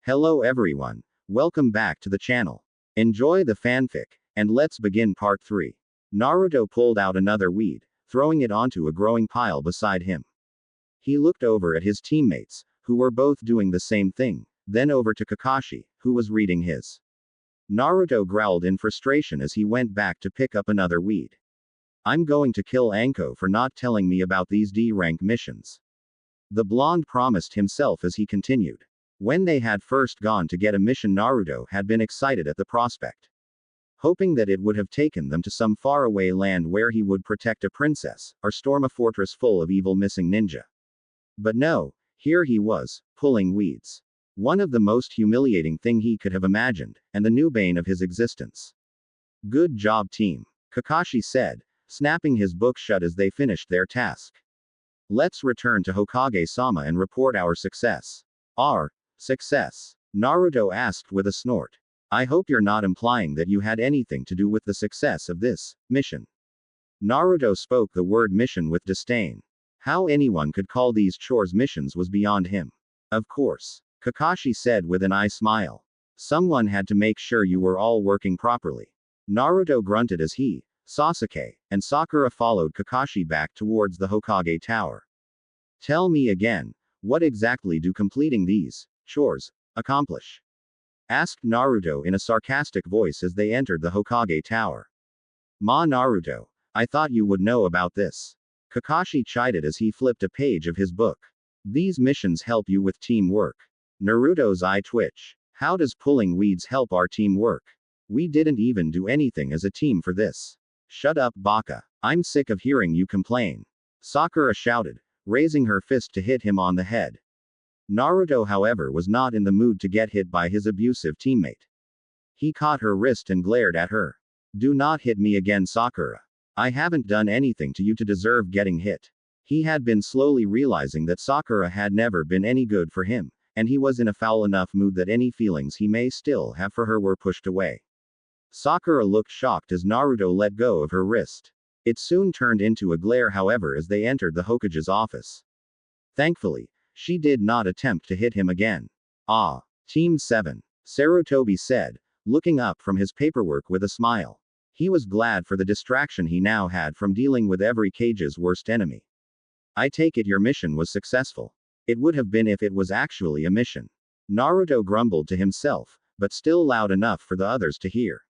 Hello everyone. Welcome back to the channel. Enjoy the fanfic, and let's begin part 3. Naruto pulled out another weed, throwing it onto a growing pile beside him. He looked over at his teammates, who were both doing the same thing, then over to Kakashi, who was reading his. Naruto growled in frustration as he went back to pick up another weed. I'm going to kill Anko for not telling me about these D-rank missions. The blonde promised himself as he continued. When they had first gone to get a mission, Naruto had been excited at the prospect, hoping that it would have taken them to some faraway land where he would protect a princess, or storm a fortress full of evil missing ninja. But no, here he was, pulling weeds. One of the most humiliating thing he could have imagined, and the new bane of his existence. Good job, team, Kakashi said, snapping his book shut as they finished their task. Let's return to Hokage-sama and report our success. Our success? Naruto asked with a snort. I hope you're not implying that you had anything to do with the success of this mission. Naruto spoke the word mission with disdain. How anyone could call these chores missions was beyond him. Of course, Kakashi said with an eye smile. Someone had to make sure you were all working properly. Naruto grunted as he, Sasuke, and Sakura followed Kakashi back towards the Hokage Tower. Tell me again, what exactly do completing these chores accomplish? Asked Naruto in a sarcastic voice as they entered the Hokage Tower. Naruto, I thought you would know about this. Kakashi chided as he flipped a page of his book. These missions help you with teamwork. Naruto's eye twitch. How does pulling weeds help our teamwork? We didn't even do anything as a team for this. Shut up, Baka. I'm sick of hearing you complain. Sakura shouted, raising her fist to hit him on the head. Naruto, however, was not in the mood to get hit by his abusive teammate. He caught her wrist and glared at her. Do not hit me again, Sakura. I haven't done anything to you to deserve getting hit. He had been slowly realizing that Sakura had never been any good for him, and he was in a foul enough mood that any feelings he may still have for her were pushed away. Sakura looked shocked as Naruto let go of her wrist. It soon turned into a glare, however, as they entered the Hokage's office. Thankfully, she did not attempt to hit him again. Ah, Team 7, Sarutobi said, looking up from his paperwork with a smile. He was glad for the distraction he now had from dealing with every Kage's worst enemy. I take it your mission was successful. It would have been if it was actually a mission. Naruto grumbled to himself, but still loud enough for the others to hear.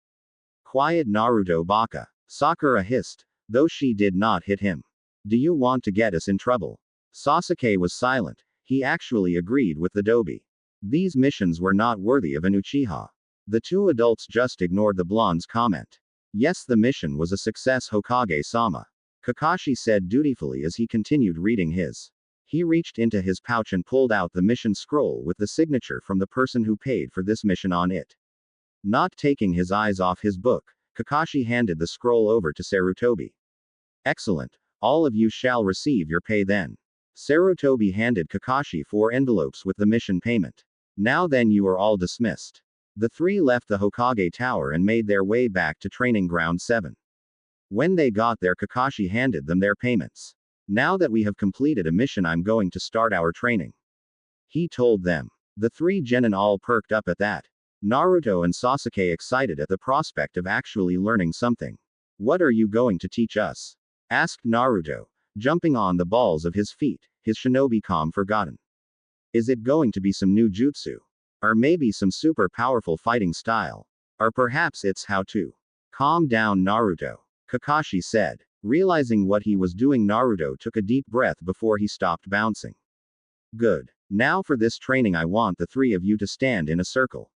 Quiet, Naruto, Baka, Sakura hissed, though she did not hit him. Do you want to get us in trouble? Sasuke was silent. He actually agreed with the Dobi. These missions were not worthy of an Uchiha. The two adults just ignored the blonde's comment. Yes, the mission was a success, Hokage-sama, Kakashi said dutifully as he continued reading his. He reached into his pouch and pulled out the mission scroll with the signature from the person who paid for this mission on it. Not taking his eyes off his book, Kakashi handed the scroll over to Sarutobi. Excellent. All of you shall receive your pay then. Sarutobi handed Kakashi 4 envelopes with the mission payment. Now then, you are all dismissed. The three left the Hokage Tower and made their way back to Training Ground 7. When they got there, Kakashi handed them their payments. Now that we have completed a mission, I'm going to start our training, he told them. The 3 genin all perked up at that. Naruto and Sasuke excited at the prospect of actually learning something. What are you going to teach us? Asked Naruto, jumping on the balls of his feet, his shinobi calm forgotten. Is it going to be some new jutsu? Or maybe some super powerful fighting style? Or perhaps it's how to calm down, Naruto, Kakashi said. Realizing what he was doing, Naruto took a deep breath before he stopped bouncing. Good. Now for this training, I want the 3 of you to stand in a circle.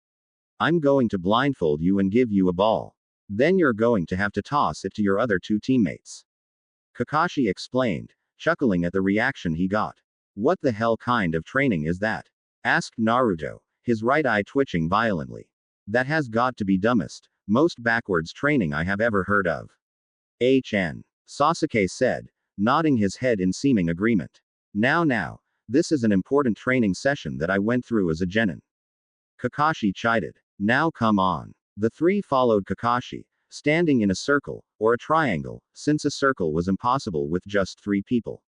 I'm going to blindfold you and give you a ball. Then you're going to have to toss it to your other 2 teammates. Kakashi explained, chuckling at the reaction he got. What the hell kind of training is that? Asked Naruto, his right eye twitching violently. That has got to be dumbest, most backwards training I have ever heard of. Sasuke said, nodding his head in seeming agreement. Now, this is an important training session that I went through as a genin. Kakashi chided. Now come on. The 3 followed Kakashi, standing in a circle, or a triangle, since a circle was impossible with just 3 people.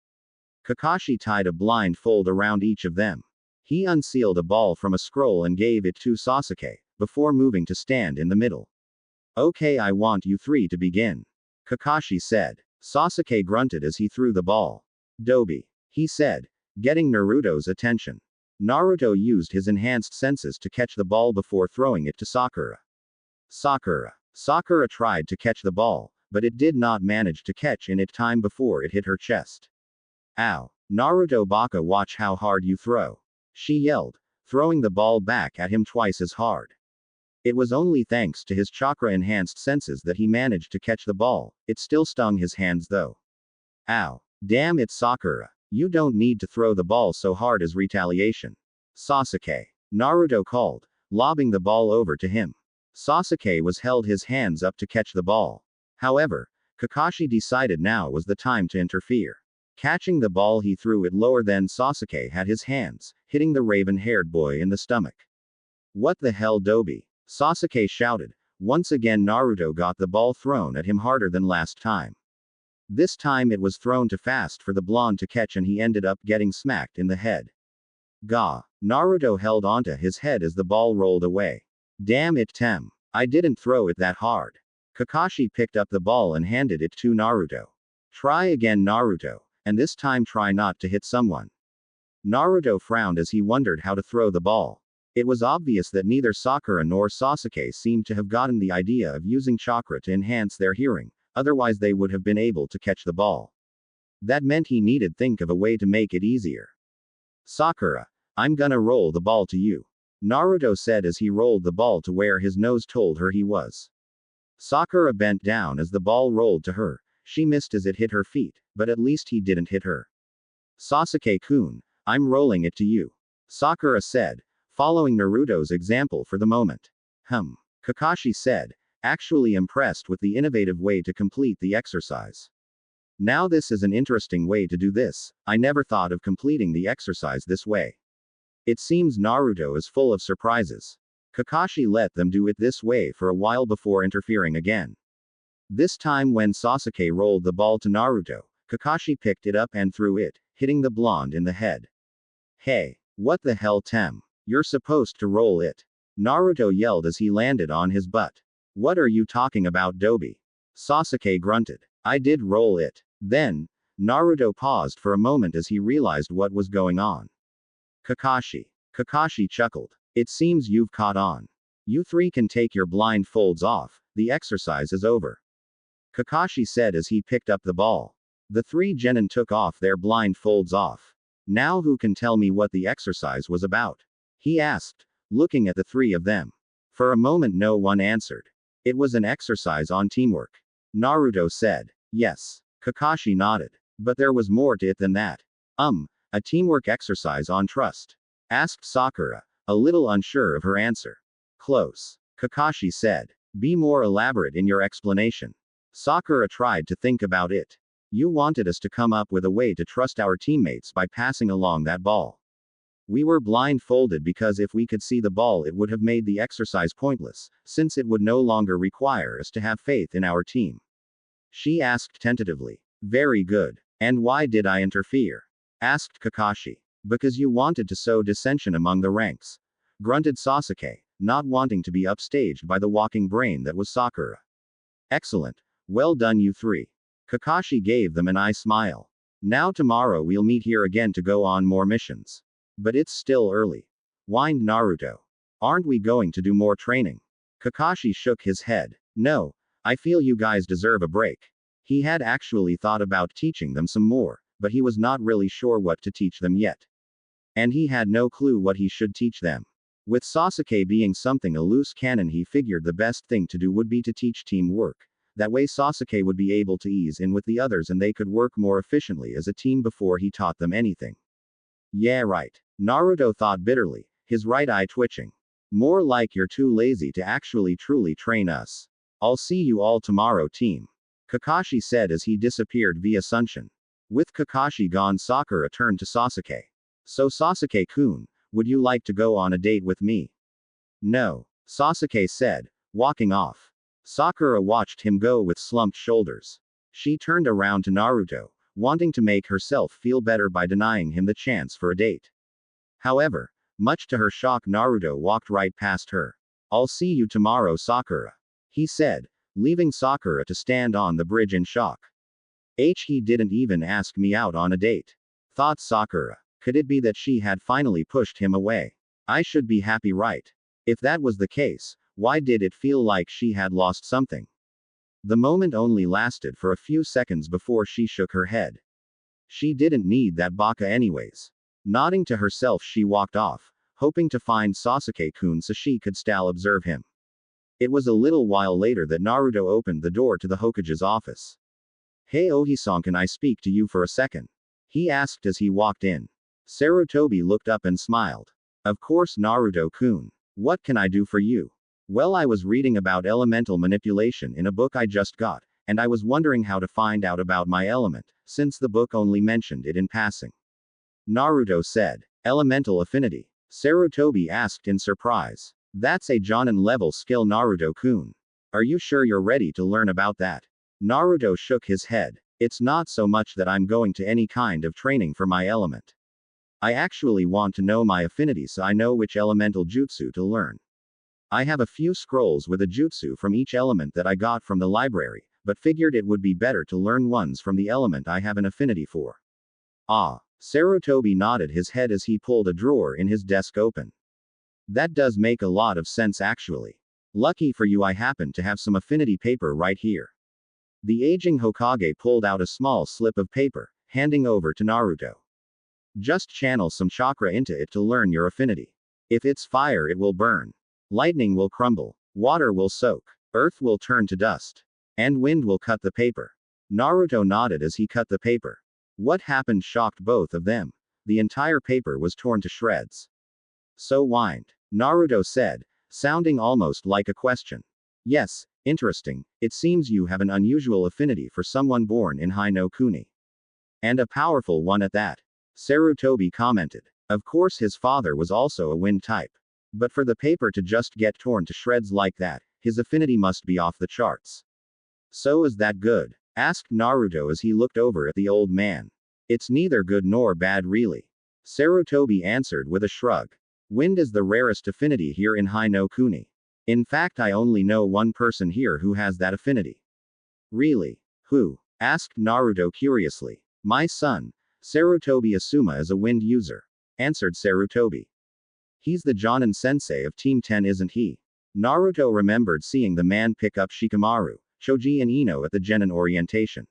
Kakashi tied a blindfold around each of them. He unsealed a ball from a scroll and gave it to Sasuke, before moving to stand in the middle. Okay, I want you three to begin. Kakashi said. Sasuke grunted as he threw the ball. Dobi, he said, getting Naruto's attention. Naruto used his enhanced senses to catch the ball before throwing it to Sakura. Sakura tried to catch the ball, but it did not manage to catch in time before it hit her chest. Ow. Naruto Baka, watch how hard you throw. She yelled, throwing the ball back at him twice as hard. It was only thanks to his chakra-enhanced senses that he managed to catch the ball. It still stung his hands though. Ow. Damn it, Sakura. You don't need to throw the ball so hard as retaliation. Sasuke. Naruto called, lobbing the ball over to him. Sasuke was held his hands up to catch the ball. However, Kakashi decided now was the time to interfere. Catching the ball, he threw it lower than Sasuke had his hands, hitting the raven-haired boy in the stomach. What the hell, Dobi? Sasuke shouted. Once again Naruto got the ball thrown at him harder than last time. This time it was thrown too fast for the blonde to catch and he ended up getting smacked in the head. Gah. Naruto held onto his head as the ball rolled away. Damn it, Tem. I didn't throw it that hard. Kakashi picked up the ball and handed it to Naruto. Try again, Naruto, and this time try not to hit someone. Naruto frowned as he wondered how to throw the ball. It was obvious that neither Sakura nor Sasuke seemed to have gotten the idea of using chakra to enhance their hearing, otherwise they would have been able to catch the ball. That meant he needed to think of a way to make it easier. Sakura, I'm gonna roll the ball to you. Naruto said as he rolled the ball to where his nose told her he was. Sakura bent down as the ball rolled to her. She missed as it hit her feet, but at least he didn't hit her. Sasuke-kun, I'm rolling it to you. Sakura said, following Naruto's example for the moment. Kakashi said, actually impressed with the innovative way to complete the exercise. Now this is an interesting way to do this. I never thought of completing the exercise this way. It seems Naruto is full of surprises. Kakashi let them do it this way for a while before interfering again. This time when Sasuke rolled the ball to Naruto, Kakashi picked it up and threw it, hitting the blonde in the head. Hey, what the hell, Tem? You're supposed to roll it. Naruto yelled as he landed on his butt. What are you talking about, Dobi? Sasuke grunted. I did roll it. Then, Naruto paused for a moment as he realized what was going on. Kakashi chuckled. It seems you've caught on. You three can take your blindfolds off, the exercise is over. Kakashi said as he picked up the ball. The three genin took off their blindfolds off. Now who can tell me what the exercise was about? He asked, looking at the three of them. For a moment no one answered. It was an exercise on teamwork. Naruto said. Yes. Kakashi nodded. But there was more to it than that. A teamwork exercise on trust? Asked Sakura, a little unsure of her answer. Close. Kakashi said. Be more elaborate in your explanation. Sakura tried to think about it. You wanted us to come up with a way to trust our teammates by passing along that ball. We were blindfolded because if we could see the ball it would have made the exercise pointless, since it would no longer require us to have faith in our team. She asked tentatively. Very good. And why did I interfere? Asked Kakashi. Because you wanted to sow dissension among the ranks. Grunted Sasuke, not wanting to be upstaged by the walking brain that was Sakura. Excellent. Well done, you three. Kakashi gave them an eye smile. Now tomorrow we'll meet here again to go on more missions. But it's still early. Whined Naruto. Aren't we going to do more training? Kakashi shook his head. No. I feel you guys deserve a break. He had actually thought about teaching them some more, but he was not really sure what to teach them yet. And he had no clue what he should teach them. With Sasuke being something a loose cannon, he figured the best thing to do would be to teach teamwork. That way Sasuke would be able to ease in with the others and they could work more efficiently as a team before he taught them anything. Yeah, right. Naruto thought bitterly, his right eye twitching. More like you're too lazy to actually truly train us. I'll see you all tomorrow, team. Kakashi said as he disappeared via Sunshin. With Kakashi gone, Sakura turned to Sasuke. So Sasuke-kun, would you like to go on a date with me? No. Sasuke said, walking off. Sakura watched him go with slumped shoulders. She turned around to Naruto, wanting to make herself feel better by denying him the chance for a date. However, Much to her shock, Naruto walked right past her. I'll see you tomorrow, Sakura, he said, leaving Sakura to stand on the bridge in shock. He didn't even ask me out on a date, thought Sakura. Could it be that she had finally pushed him away? I should be happy, right? If that was the case, why did it feel like she had lost something? The moment only lasted for a few seconds before she shook her head. She didn't need that baka anyways. Nodding to herself, she walked off, hoping to find Sasuke-kun so she could still observe him. It was a little while later that Naruto opened the door to the Hokage's office. Hey Ohi-san, can I speak to you for a second? He asked as he walked in. Sarutobi looked up and smiled. Of course, Naruto-kun. What can I do for you? Well, I was reading about elemental manipulation in a book I just got, and I was wondering how to find out about my element, since the book only mentioned it in passing. Naruto said. Elemental affinity? Sarutobi asked in surprise. That's a Jonin level skill, Naruto-kun. Are you sure you're ready to learn about that? Naruto shook his head. It's not so much that I'm going to any kind of training for my element. I actually want to know my affinity so I know which elemental jutsu to learn. I have a few scrolls with a jutsu from each element that I got from the library, but figured it would be better to learn ones from the element I have an affinity for. Ah. Sarutobi nodded his head as he pulled a drawer in his desk open. That does make a lot of sense actually. Lucky for you, I happen to have some affinity paper right here. The aging Hokage pulled out a small slip of paper, handing over to Naruto. Just channel some chakra into it to learn your affinity. If it's fire, it will burn. Lightning will crumble. Water will soak. Earth will turn to dust. And wind will cut the paper. Naruto nodded as he cut the paper. What happened shocked both of them. The entire paper was torn to shreds. So whined. Naruto said, sounding almost like a question. Yes, interesting, it seems you have an unusual affinity for someone born in High no Kuni. And a powerful one at that. Sarutobi commented. Of course his father was also a wind type. But for the paper to just get torn to shreds like that, his affinity must be off the charts. So is that good? Asked Naruto as he looked over at the old man. It's neither good nor bad really. Sarutobi answered with a shrug. Wind is the rarest affinity here in High no Kuni. In fact, I only know one person here who has that affinity. Really? Who? Asked Naruto curiously. My son, Sarutobi Asuma, is a wind user. Answered Sarutobi. He's the Jonin sensei of Team 10, isn't he? Naruto remembered seeing the man pick up Shikamaru, Choji and Ino at the Genin orientation.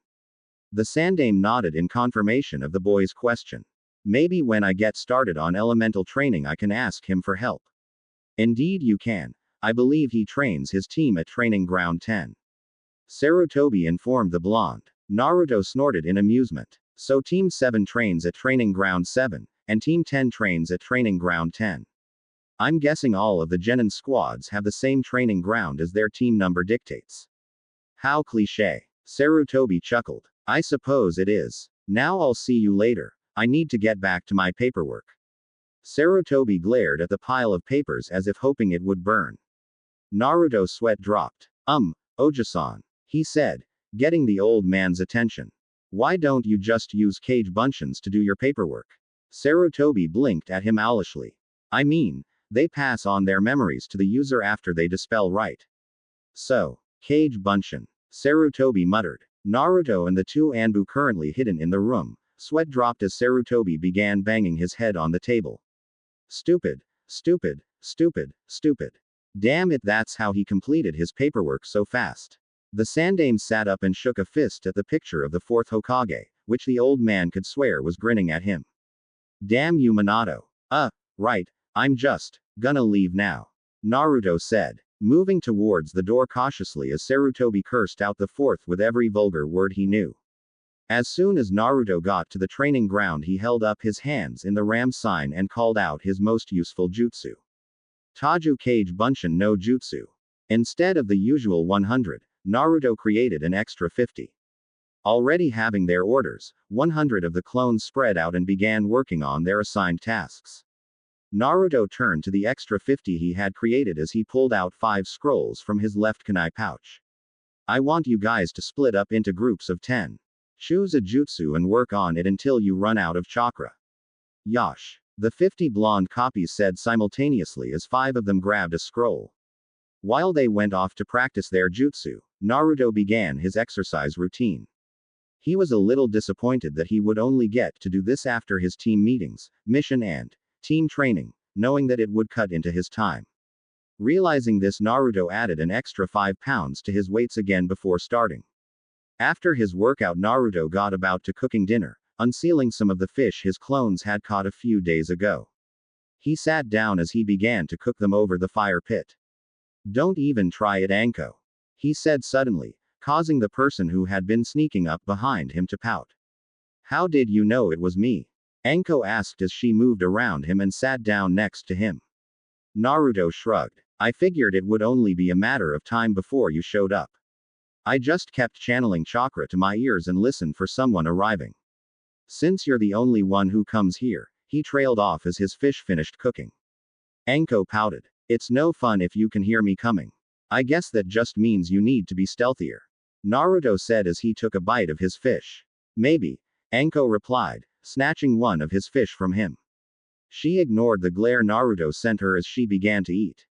The Sandaime nodded in confirmation of the boy's question. Maybe when I get started on elemental training I can ask him for help. Indeed you can. I believe he trains his team at Training Ground 10. Sarutobi informed the blonde. Naruto snorted in amusement. So Team 7 trains at Training Ground 7, and Team 10 trains at Training Ground 10. I'm guessing all of the Genin squads have the same training ground as their team number dictates. How cliché. Sarutobi chuckled. I suppose it is. Now I'll see you later. I need to get back to my paperwork. Sarutobi glared at the pile of papers as if hoping it would burn. Naruto's sweat dropped. Oji-san, he said, getting the old man's attention. Why don't you just use Kage Bunshins to do your paperwork? Sarutobi blinked at him owlishly. I mean, they pass on their memories to the user after they dispel, right? So, Kage Bunshin. Sarutobi muttered. Naruto and the two Anbu currently hidden in the room. Sweat dropped as Sarutobi began banging his head on the table. Stupid. Stupid. Stupid. Stupid. Damn it, that's how he completed his paperwork so fast. The Sandaime sat up and shook a fist at the picture of the fourth Hokage, which the old man could swear was grinning at him. Damn you, Minato. Right, I'm just gonna leave now. Naruto said, moving towards the door cautiously as Sarutobi cursed out the fourth with every vulgar word he knew. As soon as Naruto got to the training ground, he held up his hands in the ram sign and called out his most useful jutsu. Taju Kage Bunshin no Jutsu. Instead of the usual 100, Naruto created an extra 50. Already having their orders, 100 of the clones spread out and began working on their assigned tasks. Naruto turned to the extra 50 he had created as he pulled out 5 scrolls from his left kunai pouch. I want you guys to split up into groups of 10. Choose a jutsu and work on it until you run out of chakra. Yosh. The 50 blonde copies said simultaneously as 5 of them grabbed a scroll. While they went off to practice their jutsu, Naruto began his exercise routine. He was a little disappointed that he would only get to do this after his team meetings, mission and team training, knowing that it would cut into his time. Realizing this, Naruto added an extra 5 pounds to his weights again before starting. After his workout, Naruto got about to cooking dinner, unsealing some of the fish his clones had caught a few days ago. He sat down as he began to cook them over the fire pit. "Don't even try it, Anko," he said suddenly, causing the person who had been sneaking up behind him to pout. "How did you know it was me?" Anko asked as she moved around him and sat down next to him. Naruto shrugged. "I figured it would only be a matter of time before you showed up. I just kept channeling chakra to my ears and listened for someone arriving. Since you're the only one who comes here," he trailed off as his fish finished cooking. Anko pouted. "It's no fun if you can hear me coming. I guess that just means you need to be stealthier," Naruto said as he took a bite of his fish. "Maybe," Anko replied, snatching one of his fish from him. She ignored the glare Naruto sent her as she began to eat.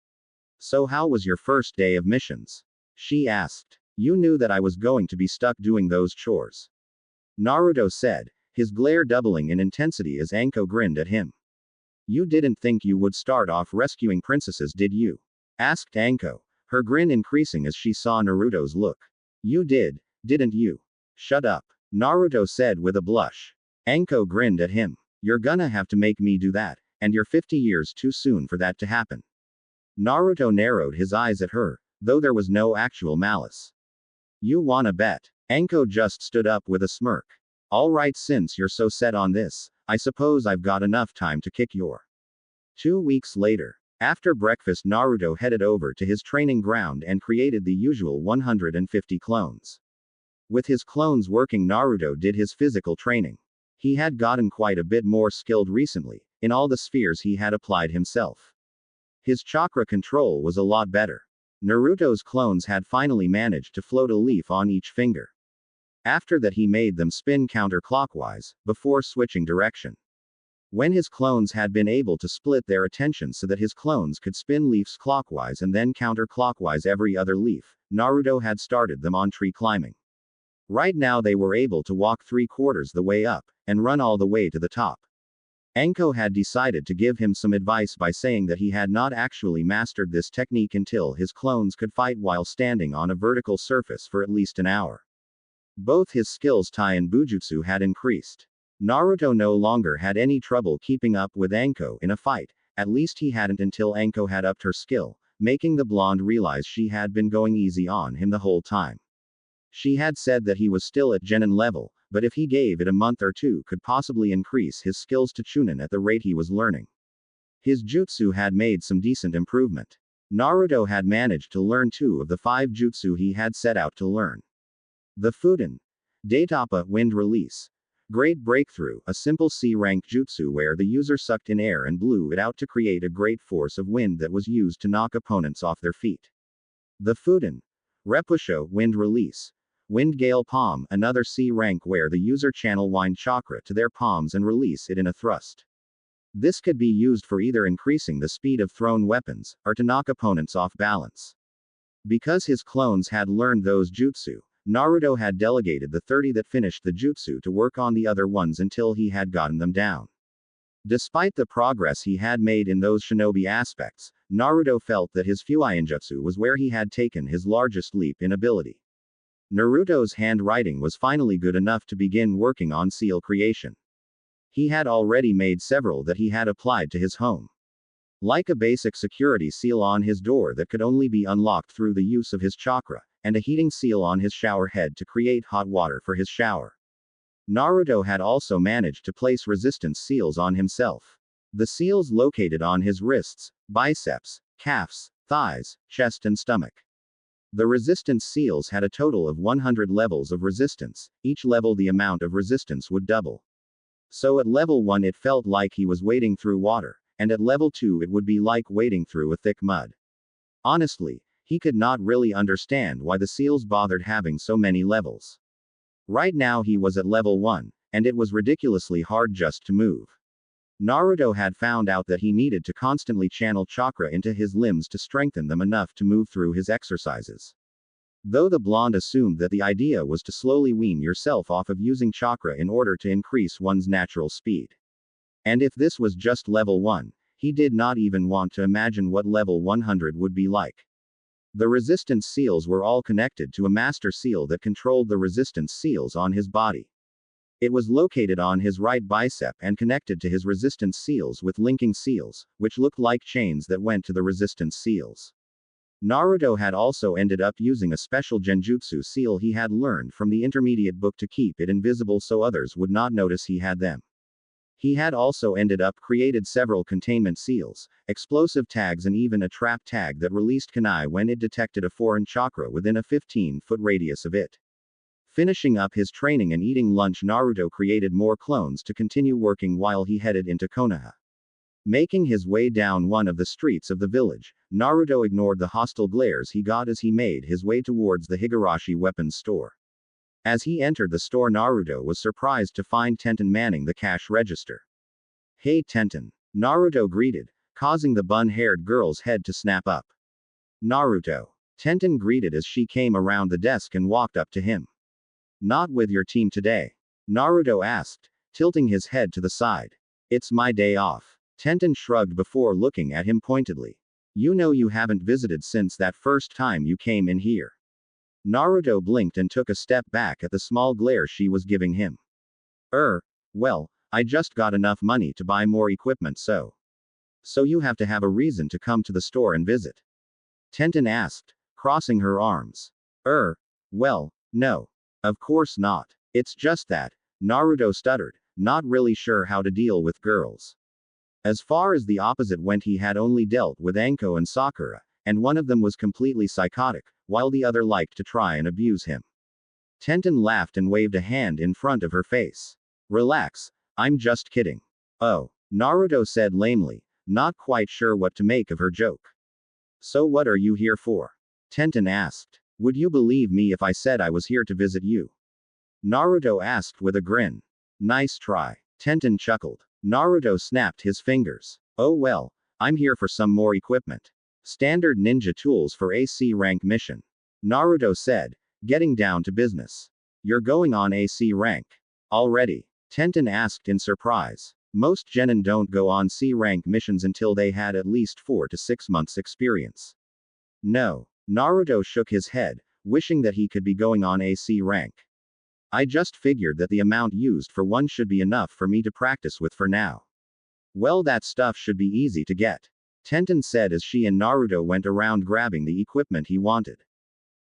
"So how was your first day of missions?" she asked. "You knew that I was going to be stuck doing those chores," Naruto said, his glare doubling in intensity as Anko grinned at him. "You didn't think you would start off rescuing princesses, did you?" asked Anko, her grin increasing as she saw Naruto's look. "You did, didn't you?" "Shut up," Naruto said with a blush. Anko grinned at him. "You're gonna have to make me do that, and you're 50 years too soon for that to happen." Naruto narrowed his eyes at her, though there was no actual malice. "You wanna bet?" Anko just stood up with a smirk. "Alright, since you're so set on this, I suppose I've got enough time to kick your." 2 weeks later, after breakfast, Naruto headed over to his training ground and created the usual 150 clones. With his clones working, Naruto did his physical training. He had gotten quite a bit more skilled recently, in all the spheres he had applied himself. His chakra control was a lot better. Naruto's clones had finally managed to float a leaf on each finger. After that, he made them spin counterclockwise, before switching direction. When his clones had been able to split their attention so that his clones could spin leaves clockwise and then counterclockwise every other leaf, Naruto had started them on tree climbing. Right now they were able to walk 3/4 the way up, and run all the way to the top. Anko had decided to give him some advice by saying that he had not actually mastered this technique until his clones could fight while standing on a vertical surface for at least an hour. Both his skills, Tai and Bujutsu, had increased. Naruto no longer had any trouble keeping up with Anko in a fight, at least he hadn't until Anko had upped her skill, making the blonde realize she had been going easy on him the whole time. She had said that he was still at Genin level, but if he gave it a month or two, could possibly increase his skills to Chunin at the rate he was learning. His jutsu had made some decent improvement. Naruto had managed to learn 2 of the 5 jutsu he had set out to learn. The Fuden Daitapa Wind Release. Great Breakthrough, a simple C-rank jutsu where the user sucked in air and blew it out to create a great force of wind that was used to knock opponents off their feet. The Fuden Repusho Wind Release. Wind Gale Palm, another C-rank where the user channel wind chakra to their palms and release it in a thrust. This could be used for either increasing the speed of thrown weapons, or to knock opponents off balance. Because his clones had learned those jutsu, Naruto had delegated the 30 that finished the jutsu to work on the other ones until he had gotten them down. Despite the progress he had made in those shinobi aspects, Naruto felt that his Fuinjutsu was where he had taken his largest leap in ability. Naruto's handwriting was finally good enough to begin working on seal creation. He had already made several that he had applied to his home. Like a basic security seal on his door that could only be unlocked through the use of his chakra, and a heating seal on his shower head to create hot water for his shower. Naruto had also managed to place resistance seals on himself. The seals located on his wrists, biceps, calves, thighs, chest and stomach. The resistance seals had a total of 100 levels of resistance, each level the amount of resistance would double. So at level 1 it felt like he was wading through water, and at level 2 it would be like wading through a thick mud. Honestly, he could not really understand why the seals bothered having so many levels. Right now he was at level 1, and it was ridiculously hard just to move. Naruto had found out that he needed to constantly channel chakra into his limbs to strengthen them enough to move through his exercises. Though the blonde assumed that the idea was to slowly wean yourself off of using chakra in order to increase one's natural speed. And if this was just level 1, he did not even want to imagine what level 100 would be like. The resistance seals were all connected to a master seal that controlled the resistance seals on his body. It was located on his right bicep and connected to his resistance seals with linking seals, which looked like chains that went to the resistance seals. Naruto had also ended up using a special genjutsu seal he had learned from the intermediate book to keep it invisible so others would not notice he had them. He had also ended up created several containment seals, explosive tags and even a trap tag that released kunai when it detected a foreign chakra within a 15-foot radius of it. Finishing up his training and eating lunch, Naruto created more clones to continue working while he headed into Konoha. Making his way down one of the streets of the village, Naruto ignored the hostile glares he got as he made his way towards the Higurashi weapons store. As he entered the store, Naruto was surprised to find Tenten manning the cash register. "Hey Tenten," Naruto greeted, causing the bun-haired girl's head to snap up. "Naruto," Tenten greeted as she came around the desk and walked up to him. "Not with your team today?" Naruto asked, tilting his head to the side. "It's my day off." Tenten shrugged before looking at him pointedly. "You know you haven't visited since that first time you came in here." Naruto blinked and took a step back at the small glare she was giving him. Well, I just got enough money to buy more equipment so you have to have a reason to come to the store and visit?" Tenten asked, crossing her arms. Well, no. Of course not. It's just that," Naruto stuttered, not really sure how to deal with girls. As far as the opposite went, he had only dealt with Anko and Sakura, and one of them was completely psychotic, while the other liked to try and abuse him. Tenten laughed and waved a hand in front of her face. "Relax, I'm just kidding." "Oh," Naruto said lamely, not quite sure what to make of her joke. "So what are you here for?" Tenten asked. "Would you believe me if I said I was here to visit you?" Naruto asked with a grin. "Nice try." Tenten chuckled. Naruto snapped his fingers. "Oh well, I'm here for some more equipment. Standard ninja tools for AC rank mission," Naruto said, getting down to business. "You're going on AC rank already?" Tenten asked in surprise. Most genin don't go on C rank missions until they had at least 4 to 6 months experience. "No." Naruto shook his head, wishing that he could be going on AC rank. "I just figured that the amount used for one should be enough for me to practice with for now." "Well, that stuff should be easy to get," Tenten said as she and Naruto went around grabbing the equipment he wanted.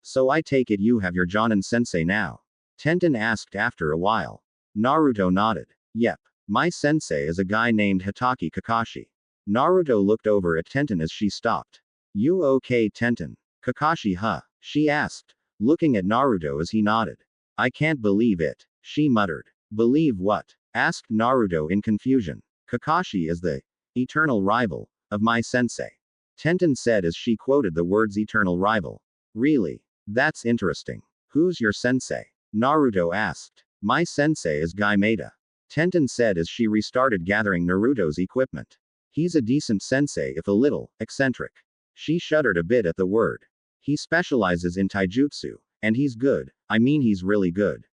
"So I take it you have your Jonin sensei now?" Tenten asked after a while. Naruto nodded. "Yep. My sensei is a guy named Hitaki Kakashi." Naruto looked over at Tenten as she stopped. "You okay, Tenten?" "Kakashi, huh?" she asked, looking at Naruto as he nodded. "I can't believe it," she muttered. "Believe what?" asked Naruto in confusion. "Kakashi is the eternal rival of my sensei," Tenten said as she quoted the words eternal rival. "Really? That's interesting. Who's your sensei?" Naruto asked. "My sensei is Guy Maeda," Tenten said as she restarted gathering Naruto's equipment. "He's a decent sensei if a little eccentric." She shuddered a bit at the word. "He specializes in taijutsu, and he's good. I mean, he's really good.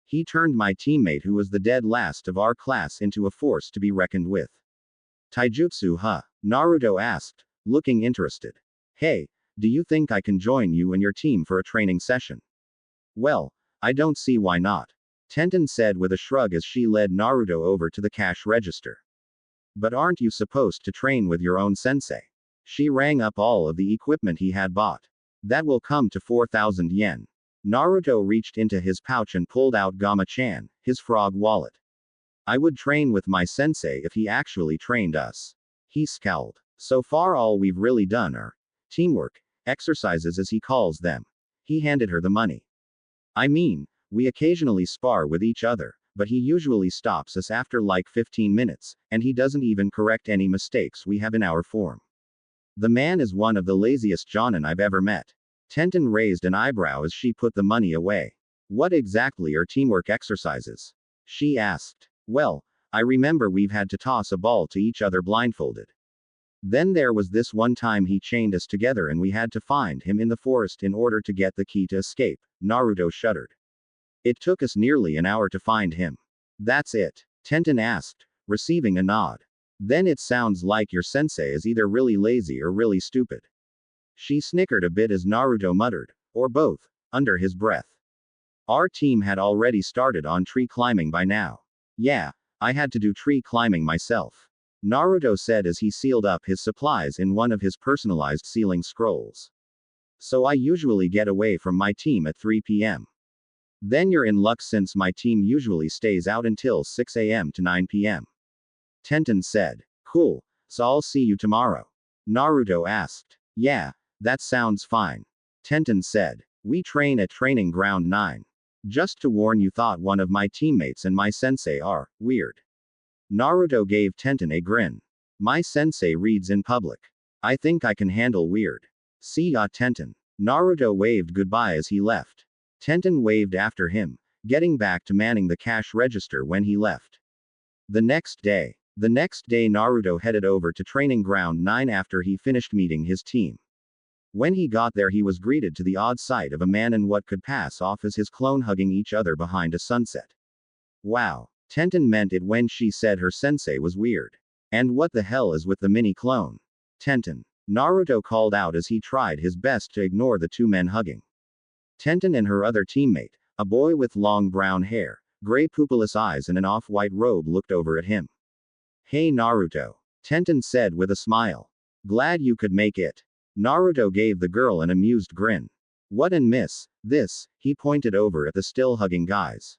He turned my teammate who was the dead last of our class into a force to be reckoned with." "Taijutsu, huh?" Naruto asked, looking interested. "Hey, do you think I can join you and your team for a training session?" "Well, I don't see why not," Tenten said with a shrug as she led Naruto over to the cash register. "But aren't you supposed to train with your own sensei?" She rang up all of the equipment he had bought. "That will come to 4,000 yen. Naruto reached into his pouch and pulled out Gama-chan, his frog wallet. "I would train with my sensei if he actually trained us." He scowled. "So far all we've really done are teamwork exercises as he calls them." He handed her the money. "I mean, we occasionally spar with each other, but he usually stops us after like 15 minutes, and he doesn't even correct any mistakes we have in our form. The man is one of the laziest jonin I've ever met." Tenten raised an eyebrow as she put the money away. "What exactly are teamwork exercises?" she asked. "Well, I remember we've had to toss a ball to each other blindfolded. Then there was this one time he chained us together and we had to find him in the forest in order to get the key to escape. Naruto shuddered. It took us nearly an hour to find him. That's it? Tenten asked, receiving a nod. Then it sounds like your sensei is either really lazy or really stupid. She snickered a bit as Naruto muttered, or both, under his breath. Our team had already started on tree climbing by now. Yeah, I had to do tree climbing myself. Naruto said as he sealed up his supplies in one of his personalized sealing scrolls. So I usually get away from my team at 3 p.m. Then you're in luck since my team usually stays out until 6 a.m. to 9 p.m. Tenten said. Cool, so I'll see you tomorrow. Naruto asked. Yeah, that sounds fine. Tenten said. We train at Training Ground 9. Just to warn you, thought one of my teammates and my sensei are weird. Naruto gave Tenten a grin. My sensei reads in public. I think I can handle weird. See ya, Tenten. Naruto waved goodbye as he left. Tenten waved after him, getting back to manning the cash register when he left. The next day Naruto headed over to Training Ground 9 after he finished meeting his team. When he got there he was greeted to the odd sight of a man and what could pass off as his clone hugging each other behind a sunset. Wow. Tenten meant it when she said her sensei was weird. And what the hell is with the mini clone? Tenten. Naruto called out as he tried his best to ignore the two men hugging. Tenten and her other teammate, a boy with long brown hair, gray pupilless eyes and an off-white robe, looked over at him. Hey Naruto. Tenten said with a smile. Glad you could make it. Naruto gave the girl an amused grin. What and miss, this, he pointed over at the still hugging guys.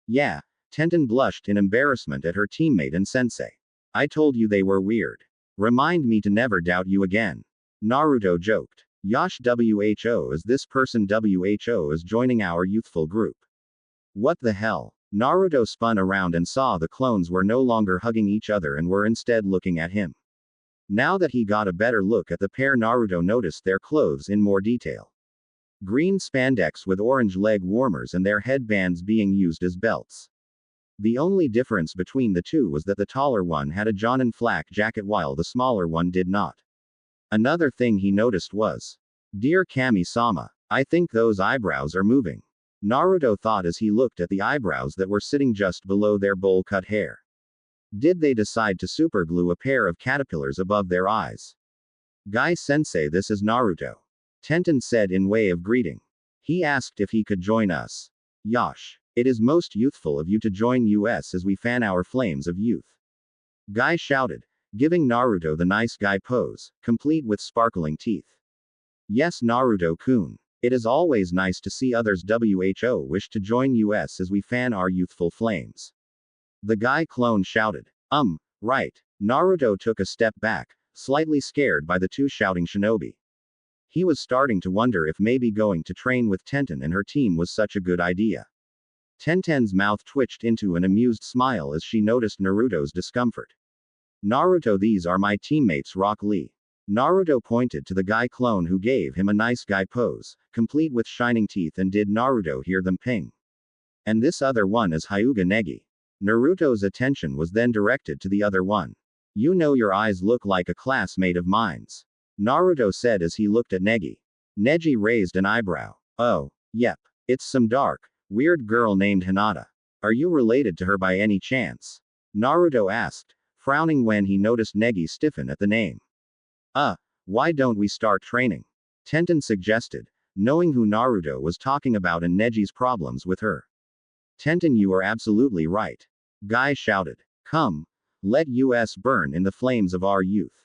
Yeah. Tenten blushed in embarrassment at her teammate and sensei. I told you they were weird. Remind me to never doubt you again. Naruto joked. Yash who is this person? Who is joining our youthful group. What the hell? Naruto spun around and saw the clones were no longer hugging each other and were instead looking at him. Now that he got a better look at the pair, Naruto noticed their clothes in more detail. Green spandex with orange leg warmers and their headbands being used as belts. The only difference between the two was that the taller one had a Jonin flak jacket while the smaller one did not. Another thing he noticed was, Dear Kami-sama, I think those eyebrows are moving. Naruto thought as he looked at the eyebrows that were sitting just below their bowl-cut hair. Did they decide to superglue a pair of caterpillars above their eyes? Guy-sensei, this is Naruto. Tenten said in way of greeting. He asked if he could join us. Yash. It is most youthful of you to join us as we fan our flames of youth. Guy shouted, giving Naruto the nice guy pose, complete with sparkling teeth. Yes, Naruto-kun. It is always nice to see others who wish to join us as we fan our youthful flames. The guy clone shouted. Right. Naruto took a step back, slightly scared by the two shouting shinobi. He was starting to wonder if maybe going to train with Tenten and her team was such a good idea. Tenten's mouth twitched into an amused smile as she noticed Naruto's discomfort. Naruto, these are my teammates Rock Lee. Naruto pointed to the guy clone who gave him a nice guy pose, complete with shining teeth, and did Naruto hear them ping. And this other one is Hyuga Negi. Naruto's attention was then directed to the other one. You know, your eyes look like a classmate of mine's. Naruto said as he looked at Negi. Neji raised an eyebrow. Oh, yep. It's some dark, weird girl named Hinata. Are you related to her by any chance? Naruto asked, frowning when he noticed Negi stiffen at the name. Why don't we start training? Tenten suggested, knowing who Naruto was talking about and Neji's problems with her. Tenten, you are absolutely right. Guy shouted. Come. Let us burn in the flames of our youth.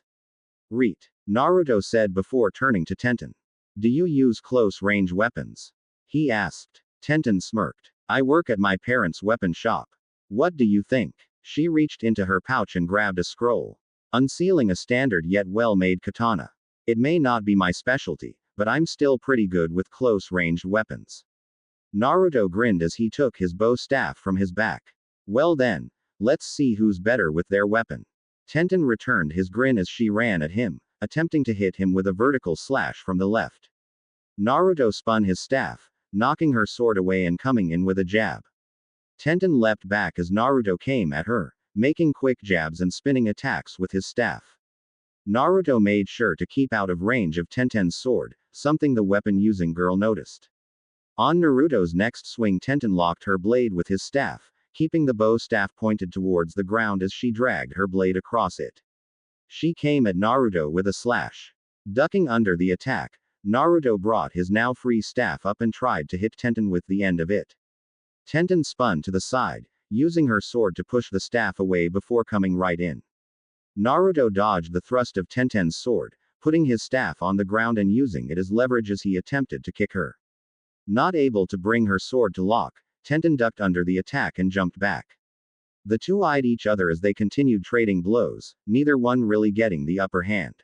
Reet. Naruto said before turning to Tenten. Do you use close-range weapons? He asked. Tenten smirked. I work at my parents' weapon shop. What do you think? She reached into her pouch and grabbed a scroll. Unsealing a standard yet well-made katana. It may not be my specialty, but I'm still pretty good with close-ranged weapons. Naruto grinned as he took his bow staff from his back. Well then, let's see who's better with their weapon. Tenten returned his grin as she ran at him, attempting to hit him with a vertical slash from the left. Naruto spun his staff, knocking her sword away and coming in with a jab. Tenten leapt back as Naruto came at her, making quick jabs and spinning attacks with his staff. Naruto made sure to keep out of range of Tenten's sword, something the weapon-using girl noticed. On Naruto's next swing, Tenten locked her blade with his staff, keeping the bow staff pointed towards the ground as she dragged her blade across it. She came at Naruto with a slash. Ducking under the attack, Naruto brought his now free staff up and tried to hit Tenten with the end of it. Tenten spun to the side, using her sword to push the staff away before coming right in. Naruto dodged the thrust of Tenten's sword, putting his staff on the ground and using it as leverage as he attempted to kick her. Not able to bring her sword to lock, Tenten ducked under the attack and jumped back. The two eyed each other as they continued trading blows, neither one really getting the upper hand.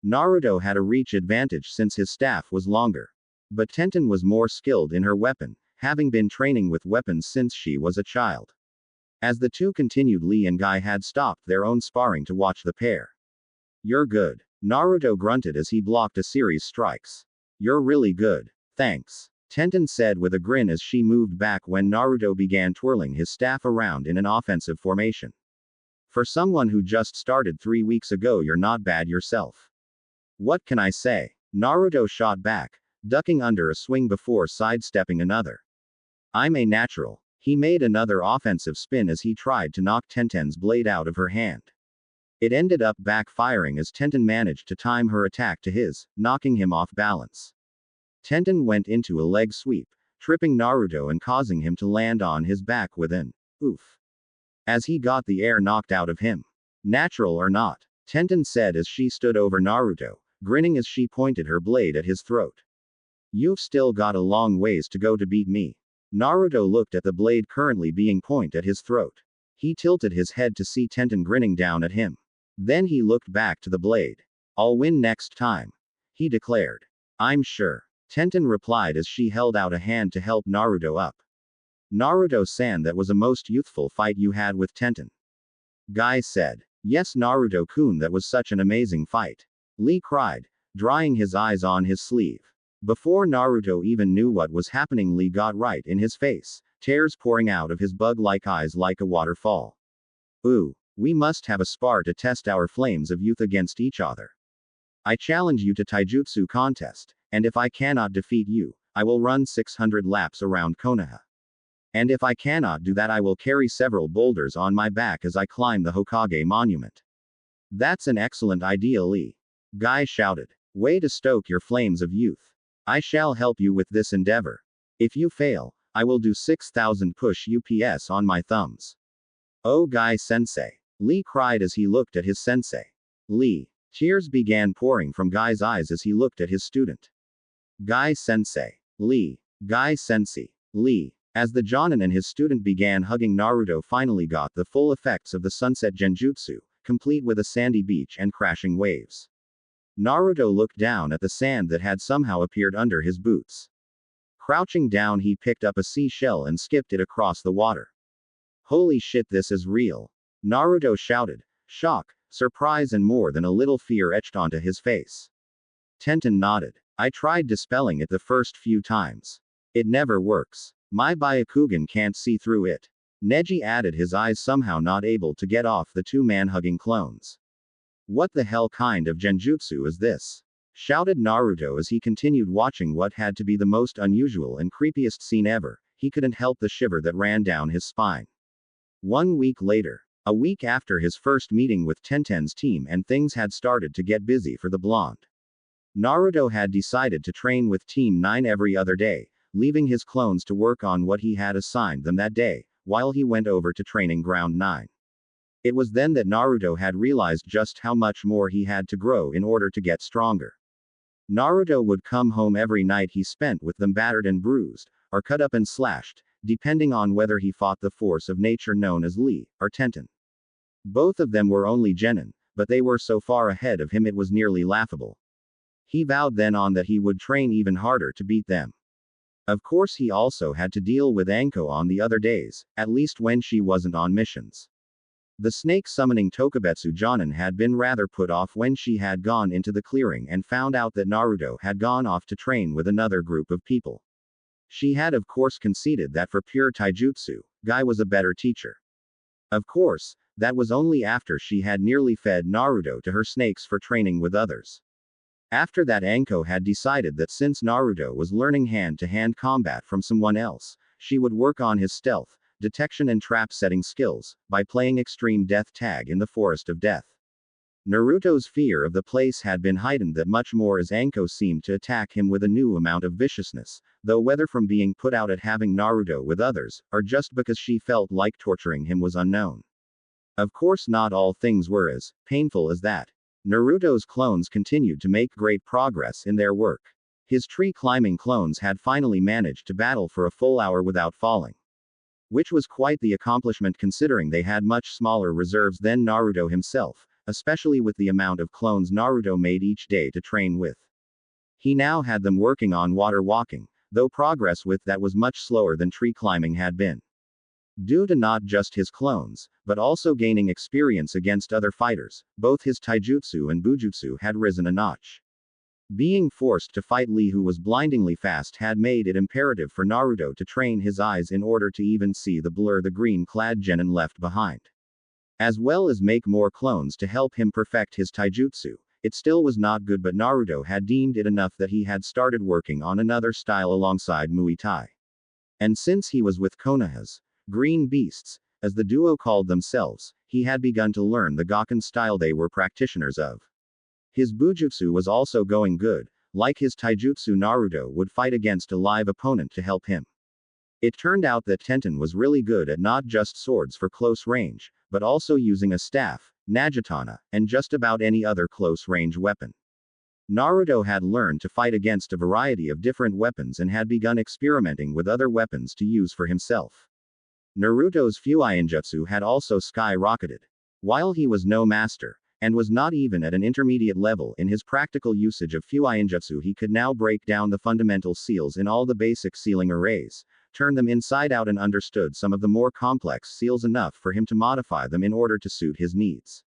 Naruto had a reach advantage since his staff was longer. But Tenten was more skilled in her weapon, having been training with weapons since she was a child. As the two continued, Lee and Guy had stopped their own sparring to watch the pair. "You're good," Naruto grunted as he blocked a series strikes. "You're really good. Thanks," Tenten said with a grin as she moved back when Naruto began twirling his staff around in an offensive formation. "For someone who just started 3 weeks ago, you're not bad yourself." "What can I say?" Naruto shot back, ducking under a swing before sidestepping another. "I'm a natural." He made another offensive spin as he tried to knock Tenten's blade out of her hand. It ended up backfiring as Tenten managed to time her attack to his, knocking him off balance. Tenten went into a leg sweep, tripping Naruto and causing him to land on his back with an oof as he got the air knocked out of him. "Natural or not," Tenten said as she stood over Naruto, grinning as she pointed her blade at his throat. "You've still got a long ways to go to beat me." Naruto looked at the blade currently being pointed at his throat. He tilted his head to see Tenten grinning down at him. Then he looked back to the blade. "I'll win next time," he declared. "I'm sure," Tenten replied as she held out a hand to help Naruto up. "Naruto-san, that was a most youthful fight you had with Tenten," Guy said. "Yes, Naruto-kun, that was such an amazing fight," Lee cried, drying his eyes on his sleeve. Before Naruto even knew what was happening, Lee got right in his face, tears pouring out of his bug-like eyes like a waterfall. "Ooh, we must have a spar to test our flames of youth against each other. I challenge you to taijutsu contest, and if I cannot defeat you, I will run 600 laps around Konoha. And if I cannot do that, I will carry several boulders on my back as I climb the Hokage monument." "That's an excellent idea, Lee," Guy shouted. "Way to stoke your flames of youth. I shall help you with this endeavor. If you fail, I will do 6,000 push-ups on my thumbs." "Oh, Guy-sensei," Lee cried as he looked at his sensei. Lee. Tears began pouring from Guy's eyes as he looked at his student. "Guy-sensei. Lee. Guy-sensei. Lee." As the Jonin and his student began hugging, Naruto finally got the full effects of the sunset genjutsu, complete with a sandy beach and crashing waves. Naruto looked down at the sand that had somehow appeared under his boots. Crouching down, he picked up a seashell and skipped it across the water. "Holy shit, this is real!" Naruto shouted, shock, surprise, and more than a little fear etched onto his face. Tenten nodded. "I tried dispelling it the first few times. It never works. My Byakugan can't see through it." Neji added, his eyes somehow not able to get off the two man-hugging clones. "What the hell kind of genjutsu is this?" shouted Naruto as he continued watching what had to be the most unusual and creepiest scene ever. He couldn't help the shiver that ran down his spine. 1 week later. A week after his first meeting with Tenten's team, and things had started to get busy for the blonde. Naruto had decided to train with Team 9 every other day, leaving his clones to work on what he had assigned them that day, while he went over to training ground 9. It was then that Naruto had realized just how much more he had to grow in order to get stronger. Naruto would come home every night he spent with them battered and bruised, or cut up and slashed, depending on whether he fought the force of nature known as Lee, or Tenten. Both of them were only genin, but they were so far ahead of him it was nearly laughable. He vowed then on that he would train even harder to beat them. Of course, he also had to deal with Anko on the other days, at least when she wasn't on missions. The snake-summoning Tokubetsu Jonin had been rather put off when she had gone into the clearing and found out that Naruto had gone off to train with another group of people. She had of course conceded that for pure taijutsu, Guy was a better teacher. Of course, That was only after she had nearly fed Naruto to her snakes for training with others. After that, Anko had decided that since Naruto was learning hand-to-hand combat from someone else, she would work on his stealth, detection and trap-setting skills, by playing extreme death tag in the Forest of Death. Naruto's fear of the place had been heightened that much more as Anko seemed to attack him with a new amount of viciousness, though whether from being put out at having Naruto with others, or just because she felt like torturing him was unknown. Of course, not all things were as painful as that. Naruto's clones continued to make great progress in their work. His tree-climbing clones had finally managed to battle for a full hour without falling, which was quite the accomplishment considering they had much smaller reserves than Naruto himself, especially with the amount of clones Naruto made each day to train with. He now had them working on water walking, though progress with that was much slower than tree climbing had been. Due to not just his clones, but also gaining experience against other fighters, both his taijutsu and bujutsu had risen a notch. Being forced to fight Lee, who was blindingly fast, had made it imperative for Naruto to train his eyes in order to even see the blur the green-clad genin left behind, as well as make more clones to help him perfect his taijutsu. It still was not good, but Naruto had deemed it enough that he had started working on another style alongside Muay Thai. And since he was with Konoha's green beasts, as the duo called themselves, he had begun to learn the Gakuen style they were practitioners of. His bujutsu was also going good. Like his taijutsu, Naruto would fight against a live opponent to help him. It turned out that Tenten was really good at not just swords for close range, but also using a staff, Nagatana, and just about any other close-range weapon. Naruto had learned to fight against a variety of different weapons and had begun experimenting with other weapons to use for himself. Naruto's Fuinjutsu had also skyrocketed. While he was no master, and was not even at an intermediate level in his practical usage of Fuinjutsu, he could now break down the fundamental seals in all the basic sealing arrays, turn them inside out, and understood some of the more complex seals enough for him to modify them in order to suit his needs.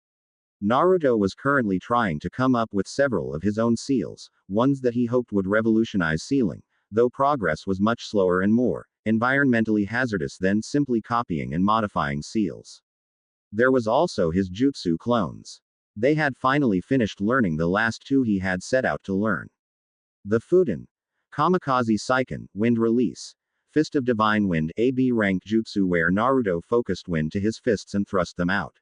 Naruto was currently trying to come up with several of his own seals, ones that he hoped would revolutionize sealing, though progress was much slower and more environmentally hazardous than simply copying and modifying seals. There was also his jutsu clones. They had finally finished learning the last two he had set out to learn. The Fuden, Kamikaze Seiken, Wind Release, Fist of Divine Wind, AB rank jutsu where Naruto focused wind to his fists and thrust them out.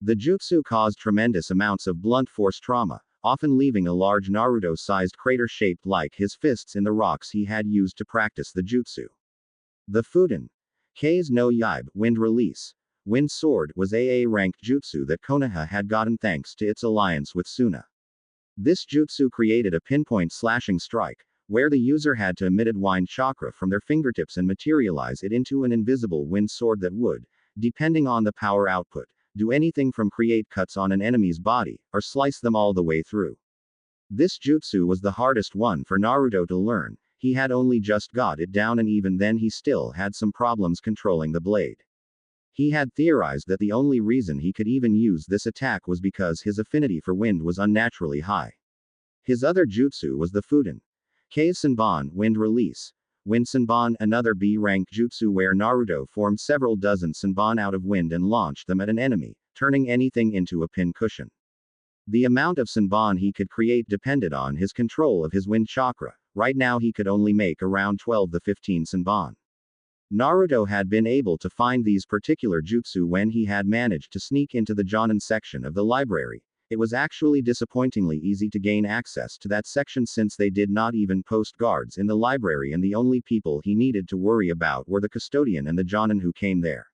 The jutsu caused tremendous amounts of blunt force trauma, often leaving a large Naruto-sized crater shaped like his fists in the rocks he had used to practice the jutsu. The Fuden, Kei's no Yaib, Wind Release, Wind Sword, was AA ranked jutsu that Konoha had gotten thanks to its alliance with Suna. This jutsu created a pinpoint slashing strike, where the user had to emit wind chakra from their fingertips and materialize it into an invisible wind sword that would, depending on the power output, do anything from create cuts on an enemy's body, or slice them all the way through. This jutsu was the hardest one for Naruto to learn. He had only just got it down, and even then he still had some problems controlling the blade. He had theorized that the only reason he could even use this attack was because his affinity for wind was unnaturally high. His other jutsu was the Fuden, Kei's Senbon, Wind Release, Wind Senbon, another B-rank jutsu where Naruto formed several dozen Senbon out of wind and launched them at an enemy, turning anything into a pin cushion. The amount of Senbon he could create depended on his control of his wind chakra. Right now he could only make around 12 to 15 Senbon. Naruto had been able to find these particular jutsu when he had managed to sneak into the Jonin section of the library. It was actually disappointingly easy to gain access to that section since they did not even post guards in the library, and the only people he needed to worry about were the custodian and the Jonin who came there.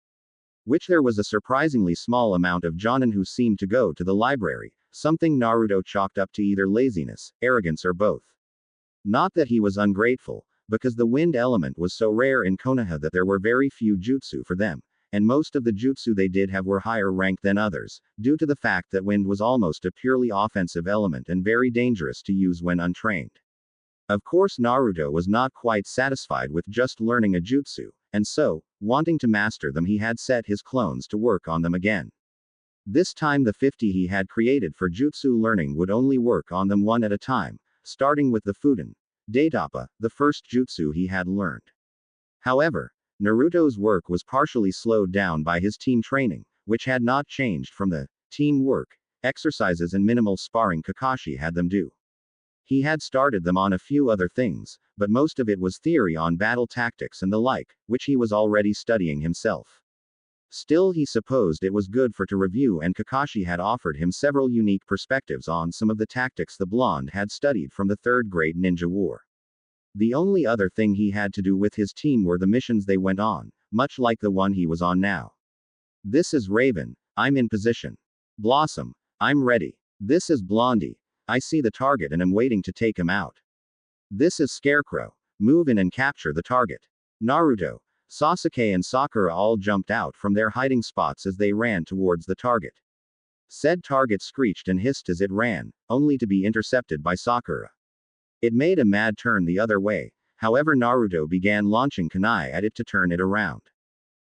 Which there was a surprisingly small amount of Jonin who seemed to go to the library, something Naruto chalked up to either laziness, arrogance, or both. Not that he was ungrateful, because the wind element was so rare in Konoha that there were very few jutsu for them, and most of the jutsu they did have were higher ranked than others, due to the fact that wind was almost a purely offensive element and very dangerous to use when untrained. Of course, Naruto was not quite satisfied with just learning a jutsu, and so, wanting to master them, he had set his clones to work on them again. This time the 50 he had created for jutsu learning would only work on them one at a time, starting with the Fuden, Daitapa, the first jutsu he had learned. However, Naruto's work was partially slowed down by his team training, which had not changed from the teamwork, exercises and minimal sparring Kakashi had them do. He had started them on a few other things, but most of it was theory on battle tactics and the like, which he was already studying himself. Still, he supposed it was good for to review, and Kakashi had offered him several unique perspectives on some of the tactics the blonde had studied from the Third Great Ninja War. The only other thing he had to do with his team were the missions they went on, much like the one he was on now. This is Raven, I'm in position. Blossom, I'm ready. This is Blondie, I see the target and am waiting to take him out. This is Scarecrow, move in and capture the target. Naruto, Sasuke and Sakura all jumped out from their hiding spots as they ran towards the target. Said target screeched and hissed as it ran, only to be intercepted by Sakura. It made a mad turn the other way, however Naruto began launching kunai at it to turn it around,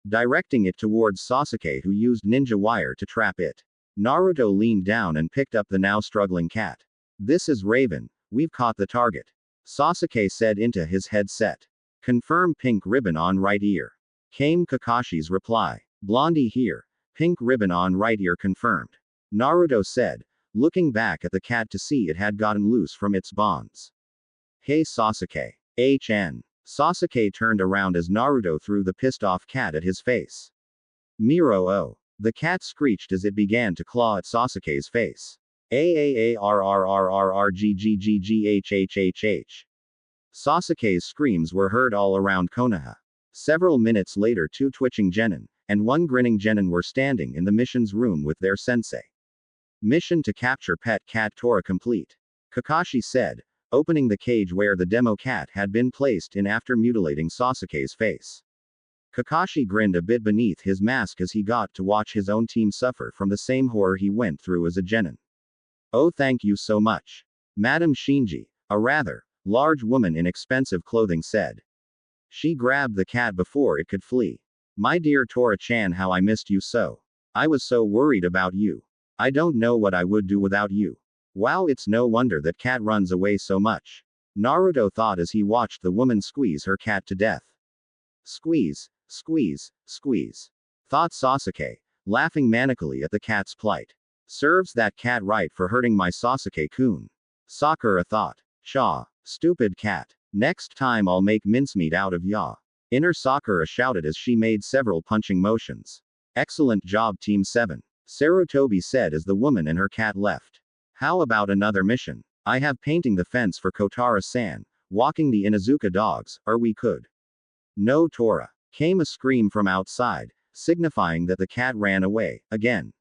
directing it towards Sasuke, who used ninja wire to trap it. Naruto leaned down and picked up the now struggling cat. This is Raven, we've caught the target, Sasuke said into his headset. Confirm, pink ribbon on right ear, came Kakashi's reply. Blondie here, pink ribbon on right ear confirmed, Naruto said, looking back at the cat to see it had gotten loose from its bonds. Hey Sasuke. HN. Sasuke turned around as Naruto threw the pissed off cat at his face. Miro oh. The cat screeched as it began to claw at Sasuke's face. AAARRRRRGGGGHHHH. Sasuke's screams were heard all around Konoha. Several minutes later, two twitching genin, and one grinning genin were standing in the mission's room with their sensei. Mission to capture pet cat Tora complete, Kakashi said, opening the cage where the demo cat had been placed in after mutilating Sasuke's face. Kakashi grinned a bit beneath his mask as he got to watch his own team suffer from the same horror he went through as a genin. Oh, thank you so much, Madam Shinji, a rather large woman in expensive clothing said. She grabbed the cat before it could flee. My dear Tora-chan, how I missed you so. I was so worried about you. I don't know what I would do without you. Wow, it's no wonder that cat runs away so much, Naruto thought as he watched the woman squeeze her cat to death. Squeeze, squeeze, squeeze, thought Sasuke, laughing manically at the cat's plight. Serves that cat right for hurting my Sasuke-kun, Sakura thought. Shaw, stupid cat. Next time I'll make mincemeat out of ya. Inner Sakura shouted as she made several punching motions. Excellent job, Team 7, Sarutobi said as the woman and her cat left. How about another mission? I have painting the fence for Kotaro-san, walking the Inuzuka dogs, or we could. No, Tora. Came a scream from outside, signifying that the cat ran away, again.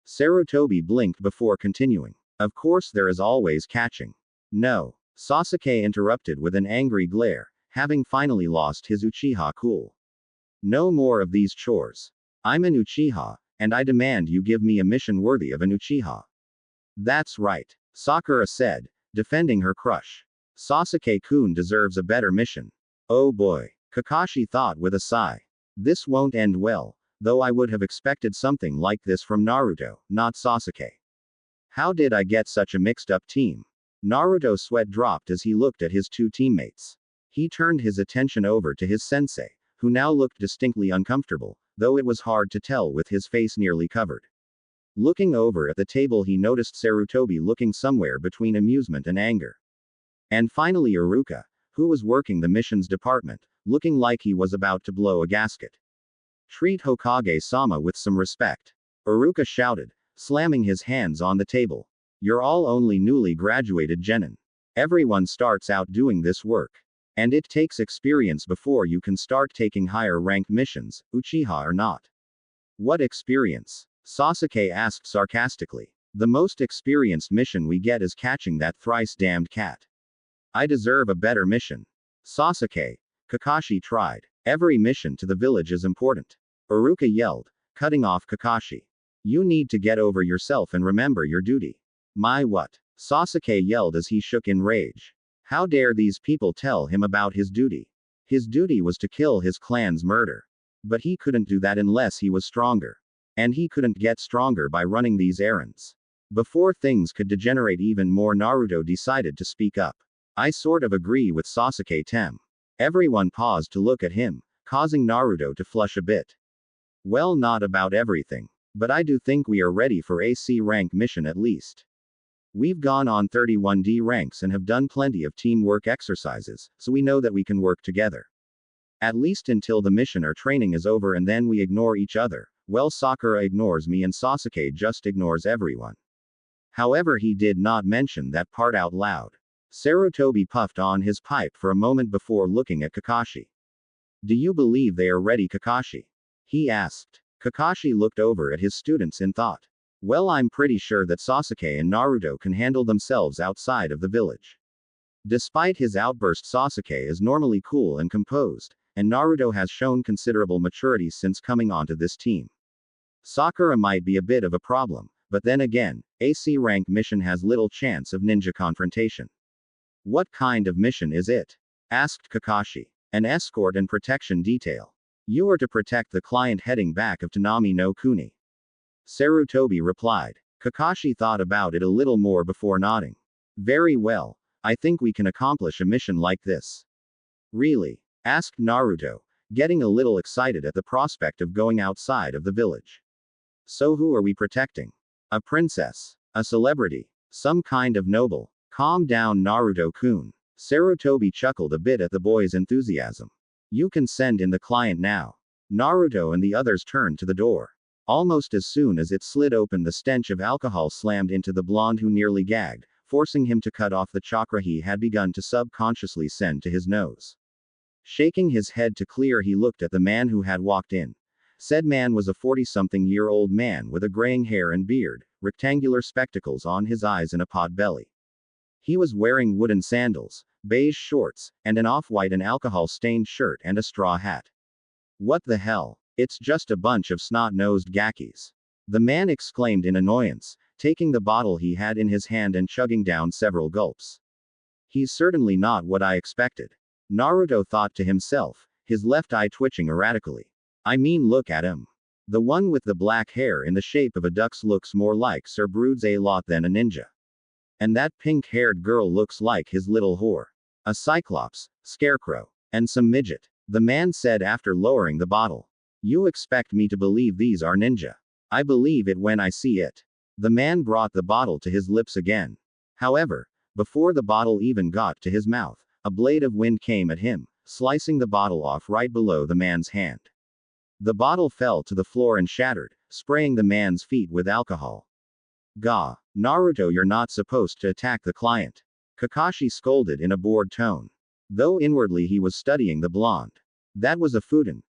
Sarutobi blinked before continuing. Of course there is always catching. No. Sasuke interrupted with an angry glare, having finally lost his Uchiha cool. No more of these chores. I'm an Uchiha, and I demand you give me a mission worthy of an Uchiha. That's right, Sakura said, defending her crush. Sasuke-kun deserves a better mission. Oh boy, Kakashi thought with a sigh. This won't end well, though I would have expected something like this from Naruto, not Sasuke. How did I get such a mixed up team? Naruto's sweat dropped as he looked at his two teammates. He turned his attention over to his sensei, who now looked distinctly uncomfortable, though it was hard to tell with his face nearly covered. Looking over at the table, he noticed Sarutobi looking somewhere between amusement and anger. And finally Iruka, who was working the missions department, looking like he was about to blow a gasket. Treat Hokage-sama with some respect, Iruka shouted, slamming his hands on the table. You're all only newly graduated genin. Everyone starts out doing this work. And it takes experience before you can start taking higher ranked missions, Uchiha or not. What experience? Sasuke asked sarcastically. The most experienced mission we get is catching that thrice damned cat. I deserve a better mission. Sasuke. Kakashi tried. Every mission to the village is important, Iruka yelled, cutting off Kakashi. You need to get over yourself and remember your duty. My what? Sasuke yelled as he shook in rage. How dare these people tell him about his duty? His duty was to kill his clan's murder. But he couldn't do that unless he was stronger. And he couldn't get stronger by running these errands. Before things could degenerate even more, Naruto decided to speak up. I sort of agree with Sasuke-tem. Everyone paused to look at him, causing Naruto to flush a bit. Well, not about everything. But I do think we are ready for a C rank mission at least. We've gone on 31D ranks and have done plenty of teamwork exercises, so we know that we can work together. At least until the mission or training is over and then we ignore each other. Well, Sakura ignores me and Sasuke just ignores everyone. However, he did not mention that part out loud. Sarutobi puffed on his pipe for a moment before looking at Kakashi. Do you believe they are ready, Kakashi? He asked. Kakashi looked over at his students in thought. Well, I'm pretty sure that Sasuke and Naruto can handle themselves outside of the village. Despite his outburst, Sasuke is normally cool and composed, and Naruto has shown considerable maturity since coming onto this team. Sakura might be a bit of a problem, but then again, a C rank mission has little chance of ninja confrontation. What kind of mission is it? Asked Kakashi. An escort and protection detail. You are to protect the client heading back of Tanami no Kuni. Sarutobi replied. Kakashi thought about it a little more before nodding. Very well. I think we can accomplish a mission like this. Really? Asked Naruto, getting a little excited at the prospect of going outside of the village. So who are we protecting? A princess? A celebrity? Some kind of noble? Calm down, Naruto-kun. Sarutobi chuckled a bit at the boy's enthusiasm. You can send in the client now. Naruto and the others turned to the door. Almost as soon as it slid open, the stench of alcohol slammed into the blonde, who nearly gagged, forcing him to cut off the chakra he had begun to subconsciously send to his nose. Shaking his head to clear, he looked at the man who had walked in. Said man was a 40-something-year-old man with a graying hair and beard, rectangular spectacles on his eyes and a pot belly. He was wearing wooden sandals, beige shorts, and an off-white and alcohol-stained shirt and a straw hat. What the hell? It's just a bunch of snot-nosed gakis. The man exclaimed in annoyance, taking the bottle he had in his hand and chugging down several gulps. He's certainly not what I expected. Naruto thought to himself, his left eye twitching erratically. I mean, look at him. The one with the black hair in the shape of a duck's looks more like Sir Broods a lot than a ninja. And that pink-haired girl looks like his little whore. A cyclops, scarecrow, and some midget. The man said after lowering the bottle. You expect me to believe these are ninja? I believe it when I see it. The man brought the bottle to his lips again. However, before the bottle even got to his mouth, a blade of wind came at him, slicing the bottle off right below the man's hand. The bottle fell to the floor and shattered, spraying the man's feet with alcohol. Gah, Naruto, you're not supposed to attack the client. Kakashi scolded in a bored tone. Though inwardly he was studying the blonde. That was a Fuden.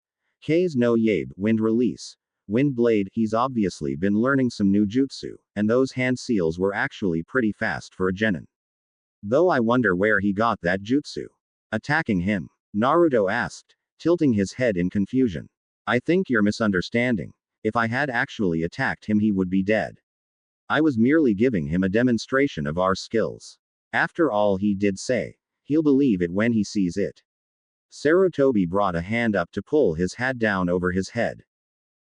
K's no Yabe, wind release. Wind blade, he's obviously been learning some new jutsu, and those hand seals were actually pretty fast for a genin. Though I wonder where he got that jutsu. Attacking him? Naruto asked, tilting his head in confusion. I think you're misunderstanding. If I had actually attacked him, he would be dead. I was merely giving him a demonstration of our skills. After all, he did say, he'll believe it when he sees it. Sarutobi brought a hand up to pull his hat down over his head.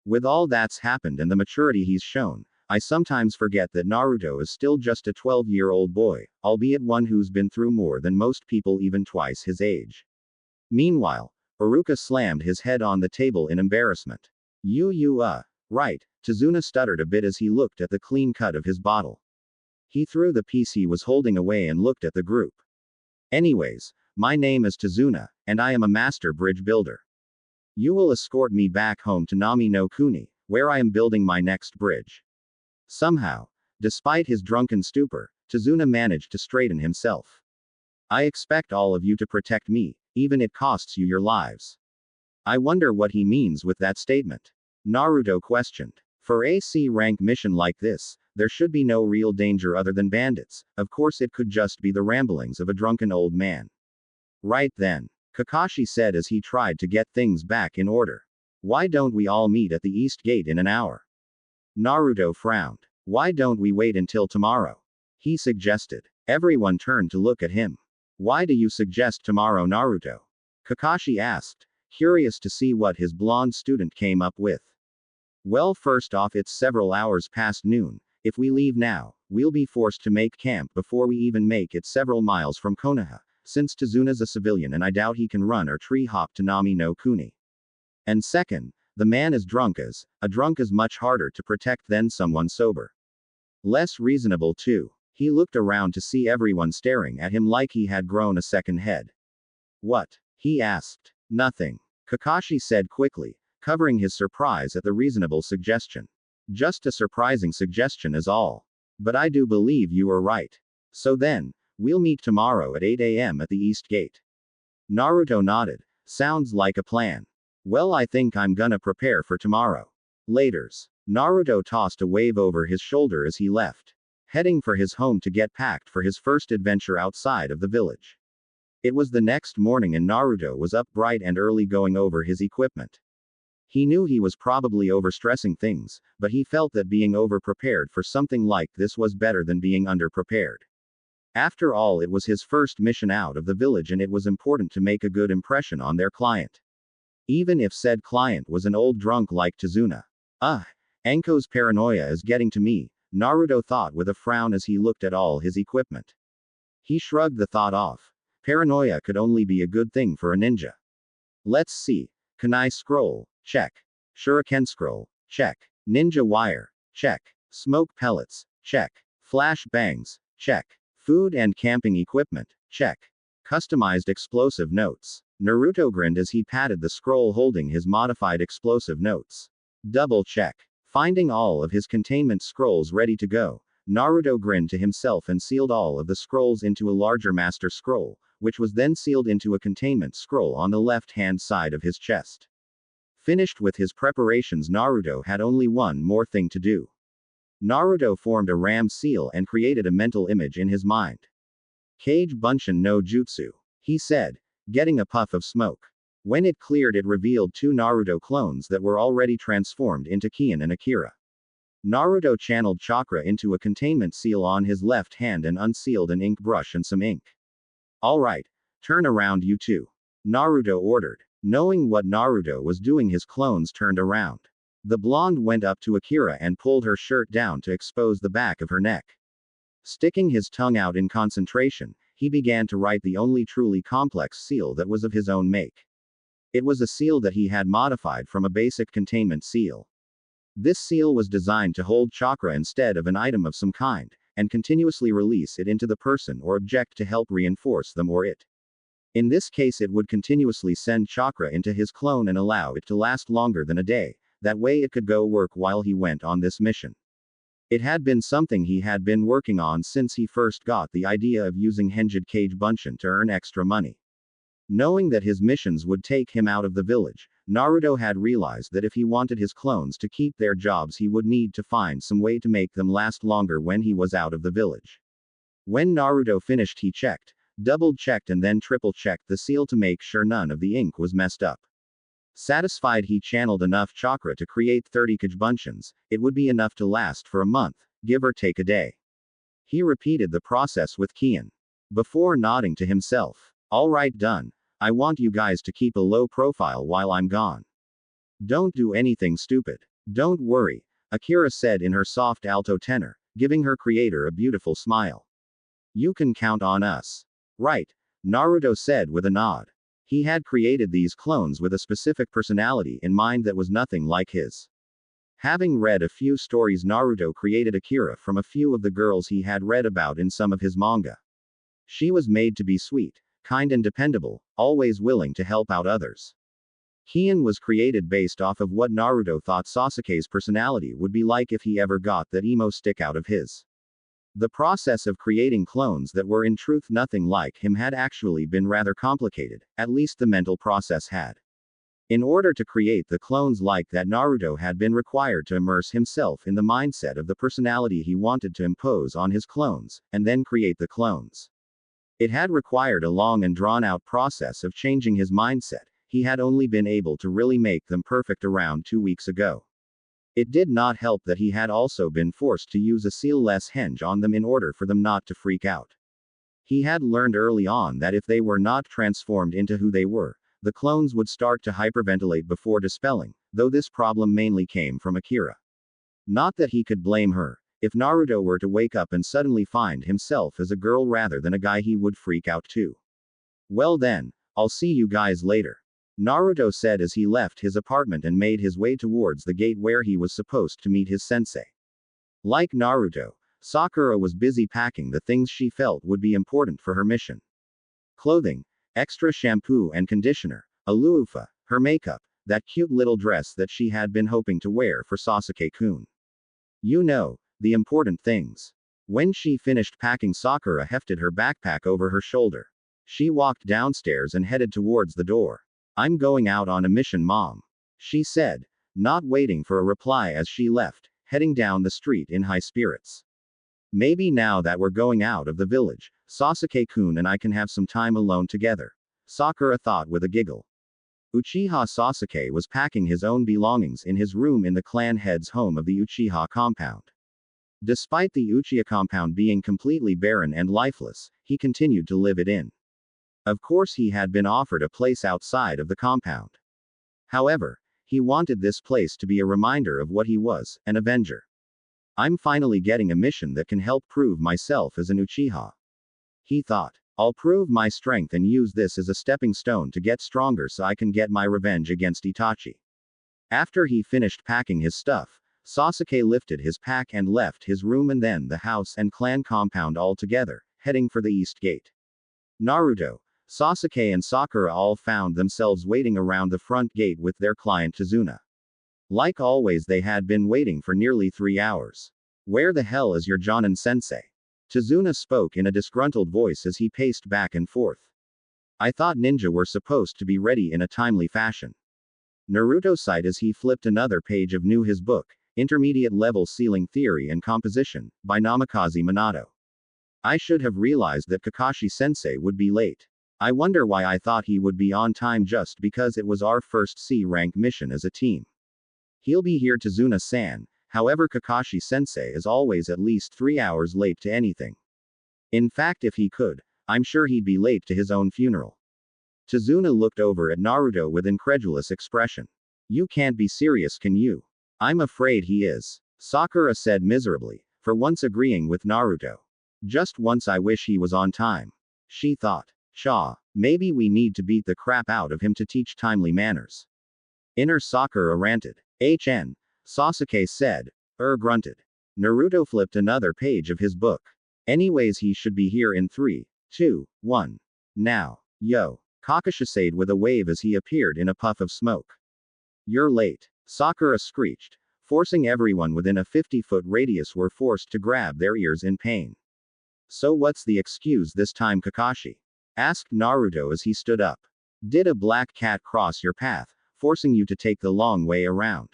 With all that's happened and the maturity he's shown, I sometimes forget that Naruto is still just a 12-year-old boy, albeit one who's been through more than most people even twice his age. Meanwhile, Iruka slammed his head on the table in embarrassment. Right, Tazuna stuttered a bit as he looked at the clean cut of his bottle. He threw the piece he was holding away and looked at the group. Anyways, my name is Tazuna, and I am a master bridge builder. You will escort me back home to Nami no Kuni, where I am building my next bridge. Somehow, despite his drunken stupor, Tazuna managed to straighten himself. I expect all of you to protect me, even it costs you your lives. I wonder what he means with that statement. Naruto questioned. For a C rank mission like this, there should be no real danger other than bandits. Of course, it could just be the ramblings of a drunken old man. Right then, Kakashi said as he tried to get things back in order. Why don't we all meet at the East Gate in an hour? Naruto frowned. Why don't we wait until tomorrow? He suggested. Everyone turned to look at him. Why do you suggest tomorrow, Naruto? Kakashi asked, curious to see what his blonde student came up with. Well, first off, it's several hours past noon. If we leave now, we'll be forced to make camp before we even make it several miles from Konoha, since Tazuna's a civilian and I doubt he can run or tree hop to Nami no Kuni. And second, The man is drunk as, a drunk is much harder to protect than someone sober. Less reasonable too. He looked around to see everyone staring at him like he had grown a second head. What? He asked. Nothing. Kakashi said quickly, covering his surprise at the reasonable suggestion. Just a surprising suggestion is all. But I do believe you are right. So then, we'll meet tomorrow at 8 a.m. at the East Gate. Naruto nodded. Sounds like a plan. Well, I think I'm gonna prepare for tomorrow. Laters. Naruto tossed a wave over his shoulder as he left, heading for his home to get packed for his first adventure outside of the village. It was the next morning and Naruto was up bright and early going over his equipment. He knew he was probably overstressing things, but he felt that being overprepared for something like this was better than being underprepared. After all, it was his first mission out of the village and it was important to make a good impression on their client. Even if said client was an old drunk like Tazuna. Anko's paranoia is getting to me, Naruto thought with a frown as he looked at all his equipment. He shrugged the thought off. Paranoia could only be a good thing for a ninja. Let's see. Kunai scroll. Check. Shuriken scroll. Check. Ninja wire. Check. Smoke pellets. Check. Flash bangs. Check. Food and camping equipment. Check. Customized explosive notes. Naruto grinned as he patted the scroll holding his modified explosive notes. Double check. Finding all of his containment scrolls ready to go, Naruto grinned to himself and sealed all of the scrolls into a larger master scroll, which was then sealed into a containment scroll on the left-hand side of his chest. Finished with his preparations, Naruto had only one more thing to do. Naruto formed a ram seal and created a mental image in his mind. Kage Bunshin no Jutsu, he said, getting a puff of smoke. When it cleared, it revealed two Naruto clones that were already transformed into Kian and Akira. Naruto channeled chakra into a containment seal on his left hand and unsealed an ink brush and some ink. Alright, turn around you two. Naruto ordered. Knowing what Naruto was doing, his clones turned around. The blonde went up to Akira and pulled her shirt down to expose the back of her neck. Sticking his tongue out in concentration, he began to write the only truly complex seal that was of his own make. It was a seal that he had modified from a basic containment seal. This seal was designed to hold chakra instead of an item of some kind, and continuously release it into the person or object to help reinforce them or it. In this case, it would continuously send chakra into his clone and allow it to last longer than a day, that way it could go work while he went on this mission. It had been something he had been working on since he first got the idea of using Henjid Kage Bunshin to earn extra money. Knowing that his missions would take him out of the village, Naruto had realized that if he wanted his clones to keep their jobs, he would need to find some way to make them last longer when he was out of the village. When Naruto finished, he checked, double-checked and then triple-checked the seal to make sure none of the ink was messed up. Satisfied he channeled enough chakra to create 30 Kage Bunshins. It would be enough to last for a month, give or take a day. He repeated the process with Kian, before nodding to himself. Alright, done. I want you guys to keep a low profile while I'm gone. Don't do anything stupid. Don't worry, Akira said in her soft alto tenor, giving her creator a beautiful smile. You can count on us. Right, Naruto said with a nod. He had created these clones with a specific personality in mind that was nothing like his. Having read a few stories, Naruto created Akira from a few of the girls he had read about in some of his manga. She was made to be sweet, kind and dependable, always willing to help out others. Kian was created based off of what Naruto thought Sasuke's personality would be like if he ever got that emo stick out of his. The process of creating clones that were in truth nothing like him had actually been rather complicated, at least the mental process had. In order to create the clones like that, Naruto had been required to immerse himself in the mindset of the personality he wanted to impose on his clones, and then create the clones. It had required a long and drawn-out process of changing his mindset. He had only been able to really make them perfect around 2 weeks ago. It did not help that he had also been forced to use a seal-less henge on them in order for them not to freak out. He had learned early on that if they were not transformed into who they were, the clones would start to hyperventilate before dispelling, though this problem mainly came from Akira. Not that he could blame her. If Naruto were to wake up and suddenly find himself as a girl rather than a guy, he would freak out too. Well then, I'll see you guys later. Naruto said as he left his apartment and made his way towards the gate where he was supposed to meet his sensei. Like Naruto, Sakura was busy packing the things she felt would be important for her mission. Clothing, extra shampoo and conditioner, a loofah, her makeup, that cute little dress that she had been hoping to wear for Sasuke-kun. You know, the important things. When she finished packing, Sakura hefted her backpack over her shoulder. She walked downstairs and headed towards the door. I'm going out on a mission, Mom, she said, not waiting for a reply as she left, heading down the street in high spirits. Maybe now that we're going out of the village, Sasuke-kun and I can have some time alone together, Sakura thought with a giggle. Uchiha Sasuke was packing his own belongings in his room in the clan head's home of the Uchiha compound. Despite the Uchiha compound being completely barren and lifeless, he continued to live it in. Of course, he had been offered a place outside of the compound. However, he wanted this place to be a reminder of what he was, an Avenger. I'm finally getting a mission that can help prove myself as an Uchiha, he thought. I'll prove my strength and use this as a stepping stone to get stronger so I can get my revenge against Itachi. After he finished packing his stuff, Sasuke lifted his pack and left his room and then the house and clan compound altogether, heading for the east gate. Naruto, Sasuke and Sakura all found themselves waiting around the front gate with their client Tazuna. Like always, they had been waiting for nearly 3 hours. Where the hell is your Jonin sensei? Tazuna spoke in a disgruntled voice as he paced back and forth. I thought ninja were supposed to be ready in a timely fashion. Naruto sighed as he flipped another page of his book, Intermediate Level Ceiling Theory and Composition, by Namikaze Minato. I should have realized that Kakashi-sensei would be late. I wonder why I thought he would be on time just because it was our first C-rank mission as a team. He'll be here, Tazuna-san. However, Kakashi-sensei is always at least 3 hours late to anything. In fact, if he could, I'm sure he'd be late to his own funeral. Tazuna looked over at Naruto with incredulous expression. You can't be serious, can you? I'm afraid he is, Sakura said miserably, for once agreeing with Naruto. Just once I wish he was on time, she thought. Maybe we need to beat the crap out of him to teach timely manners. Inner Sakura ranted. Sasuke said. Grunted. Naruto flipped another page of his book. Anyways, he should be here in 3, 2, 1. Now. Yo. Kakashi said with a wave as he appeared in a puff of smoke. You're late, Sakura screeched, forcing everyone within a 50-foot radius were forced to grab their ears in pain. So what's the excuse this time, Kakashi? Asked Naruto as he stood up. Did a black cat cross your path, forcing you to take the long way around?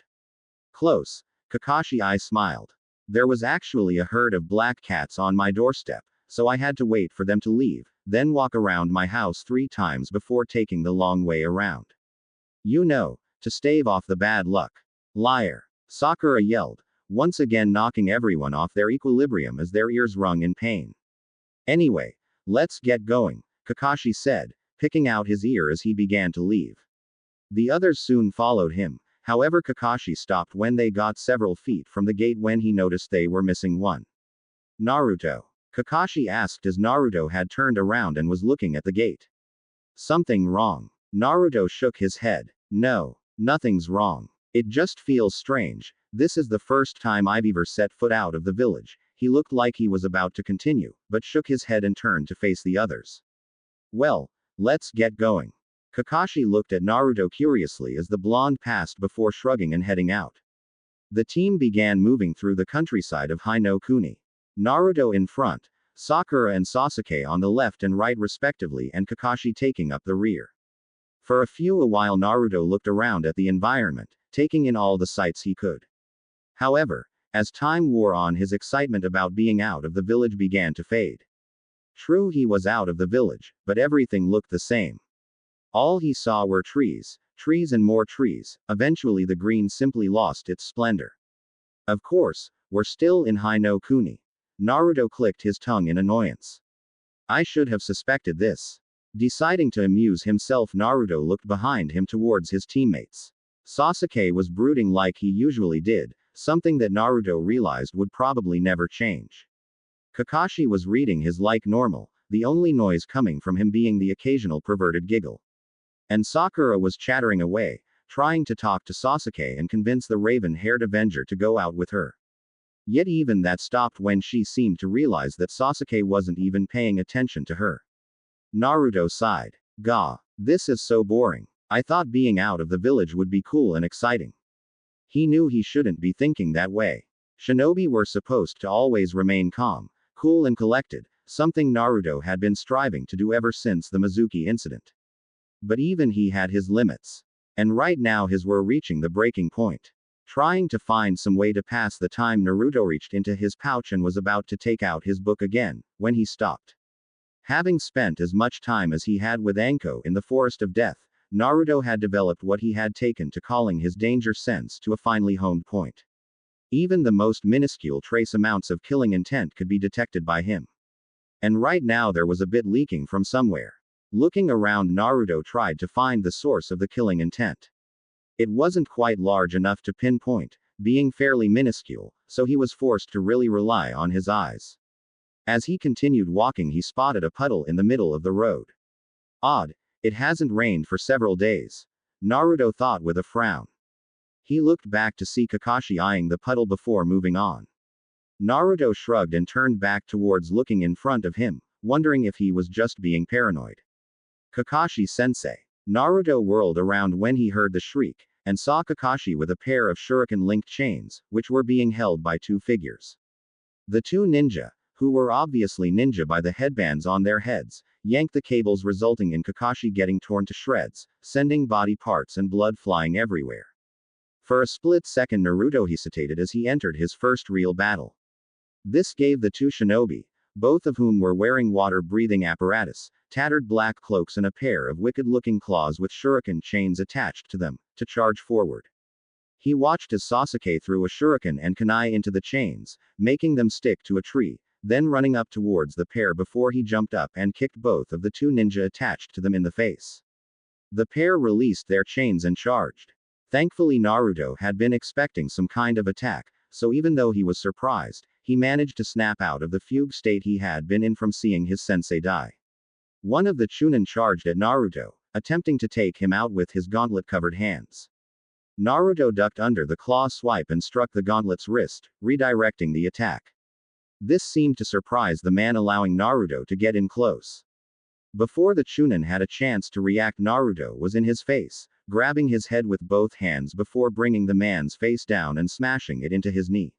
Close. Kakashi I smiled. There was actually a herd of black cats on my doorstep, so I had to wait for them to leave, then walk around my house 3 times before taking the long way around. You know, to stave off the bad luck. Liar. Sakura yelled, once again knocking everyone off their equilibrium as their ears rung in pain. Anyway, let's get going, Kakashi said, picking out his ear as he began to leave. The others soon followed him. However, Kakashi stopped when they got several feet from the gate when he noticed they were missing one. Naruto? Kakashi asked as Naruto had turned around and was looking at the gate. Something wrong? Naruto shook his head. No, nothing's wrong. It just feels strange. This is the first time I've ever set foot out of the village. He looked like he was about to continue, but shook his head and turned to face the others. Well, let's get going. Kakashi looked at Naruto curiously as the blonde passed before shrugging and heading out. The team began moving through the countryside of Hinokuni. Naruto in front, Sakura and Sasuke on the left and right respectively, and Kakashi taking up the rear. For a while Naruto looked around at the environment, taking in all the sights he could. However, as time wore on, his excitement about being out of the village began to fade. True, he was out of the village, but everything looked the same. All he saw were trees, trees and more trees. Eventually the green simply lost its splendor. Of course, we're still in Hinokuni. Naruto clicked his tongue in annoyance. I should have suspected this. Deciding to amuse himself, Naruto looked behind him towards his teammates. Sasuke was brooding like he usually did, something that Naruto realized would probably never change. Kakashi was reading his like normal, the only noise coming from him being the occasional perverted giggle. And Sakura was chattering away, trying to talk to Sasuke and convince the raven-haired Avenger to go out with her. Yet even that stopped when she seemed to realize that Sasuke wasn't even paying attention to her. Naruto sighed. Gah, this is so boring. I thought being out of the village would be cool and exciting. He knew he shouldn't be thinking that way. Shinobi were supposed to always remain calm, cool and collected, something Naruto had been striving to do ever since the Mizuki incident. But even he had his limits. And right now his were reaching the breaking point. Trying to find some way to pass the time, Naruto reached into his pouch and was about to take out his book again, when he stopped. Having spent as much time as he had with Anko in the Forest of Death, Naruto had developed what he had taken to calling his danger sense to a finely honed point. Even the most minuscule trace amounts of killing intent could be detected by him. And right now there was a bit leaking from somewhere. Looking around, Naruto tried to find the source of the killing intent. It wasn't quite large enough to pinpoint, being fairly minuscule, so he was forced to really rely on his eyes. As he continued walking, he spotted a puddle in the middle of the road. Odd, it hasn't rained for several days, Naruto thought with a frown. He looked back to see Kakashi eyeing the puddle before moving on. Naruto shrugged and turned back towards looking in front of him, wondering if he was just being paranoid. Kakashi-sensei. Naruto whirled around when he heard the shriek, and saw Kakashi with a pair of shuriken-linked chains, which were being held by two figures. The two ninja, who were obviously ninja by the headbands on their heads, yanked the cables, resulting in Kakashi getting torn to shreds, sending body parts and blood flying everywhere. For a split second, Naruto hesitated as he entered his first real battle. This gave the two shinobi, both of whom were wearing water-breathing apparatus, tattered black cloaks and a pair of wicked-looking claws with shuriken chains attached to them, to charge forward. He watched as Sasuke threw a shuriken and kunai into the chains, making them stick to a tree, then running up towards the pair before he jumped up and kicked both of the two ninja attached to them in the face. The pair released their chains and charged. Thankfully, Naruto had been expecting some kind of attack, so even though he was surprised, he managed to snap out of the fugue state he had been in from seeing his sensei die. One of the Chunin charged at Naruto, attempting to take him out with his gauntlet-covered hands. Naruto ducked under the claw swipe and struck the gauntlet's wrist, redirecting the attack. This seemed to surprise the man, allowing Naruto to get in close. Before the Chunin had a chance to react, Naruto was in his face, grabbing his head with both hands before bringing the man's face down and smashing it into his knee.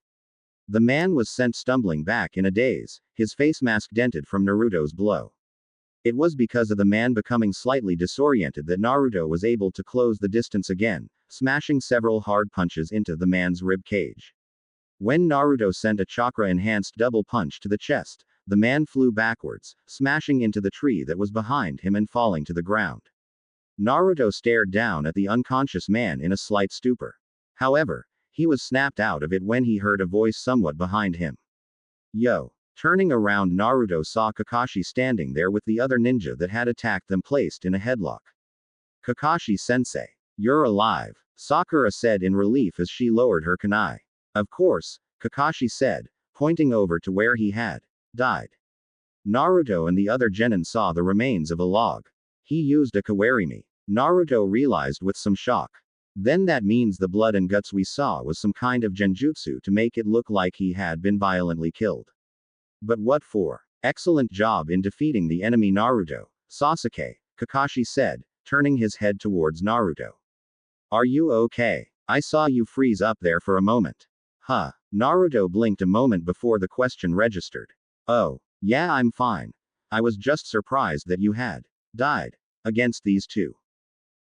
The man was sent stumbling back in a daze, his face mask dented from Naruto's blow. It was because of the man becoming slightly disoriented that Naruto was able to close the distance again, smashing several hard punches into the man's rib cage. When Naruto sent a chakra-enhanced double punch to the chest, the man flew backwards, smashing into the tree that was behind him and falling to the ground. Naruto stared down at the unconscious man in a slight stupor. However, he was snapped out of it when he heard a voice somewhat behind him. Yo! Turning around, Naruto saw Kakashi standing there with the other ninja that had attacked them placed in a headlock. Kakashi-sensei. You're alive, Sakura said in relief as she lowered her kunai. Of course, Kakashi said, pointing over to where he had died. Naruto and the other genin saw the remains of a log. He used a kawarimi, Naruto realized with some shock. Then that means the blood and guts we saw was some kind of genjutsu to make it look like he had been violently killed. But what for? Excellent job in defeating the enemy, Naruto. Sasuke, Kakashi said, turning his head towards Naruto. Are you okay? I saw you freeze up there for a moment. Huh. Naruto blinked a moment before the question registered. Oh, yeah, I'm fine. I was just surprised that you had died against these two.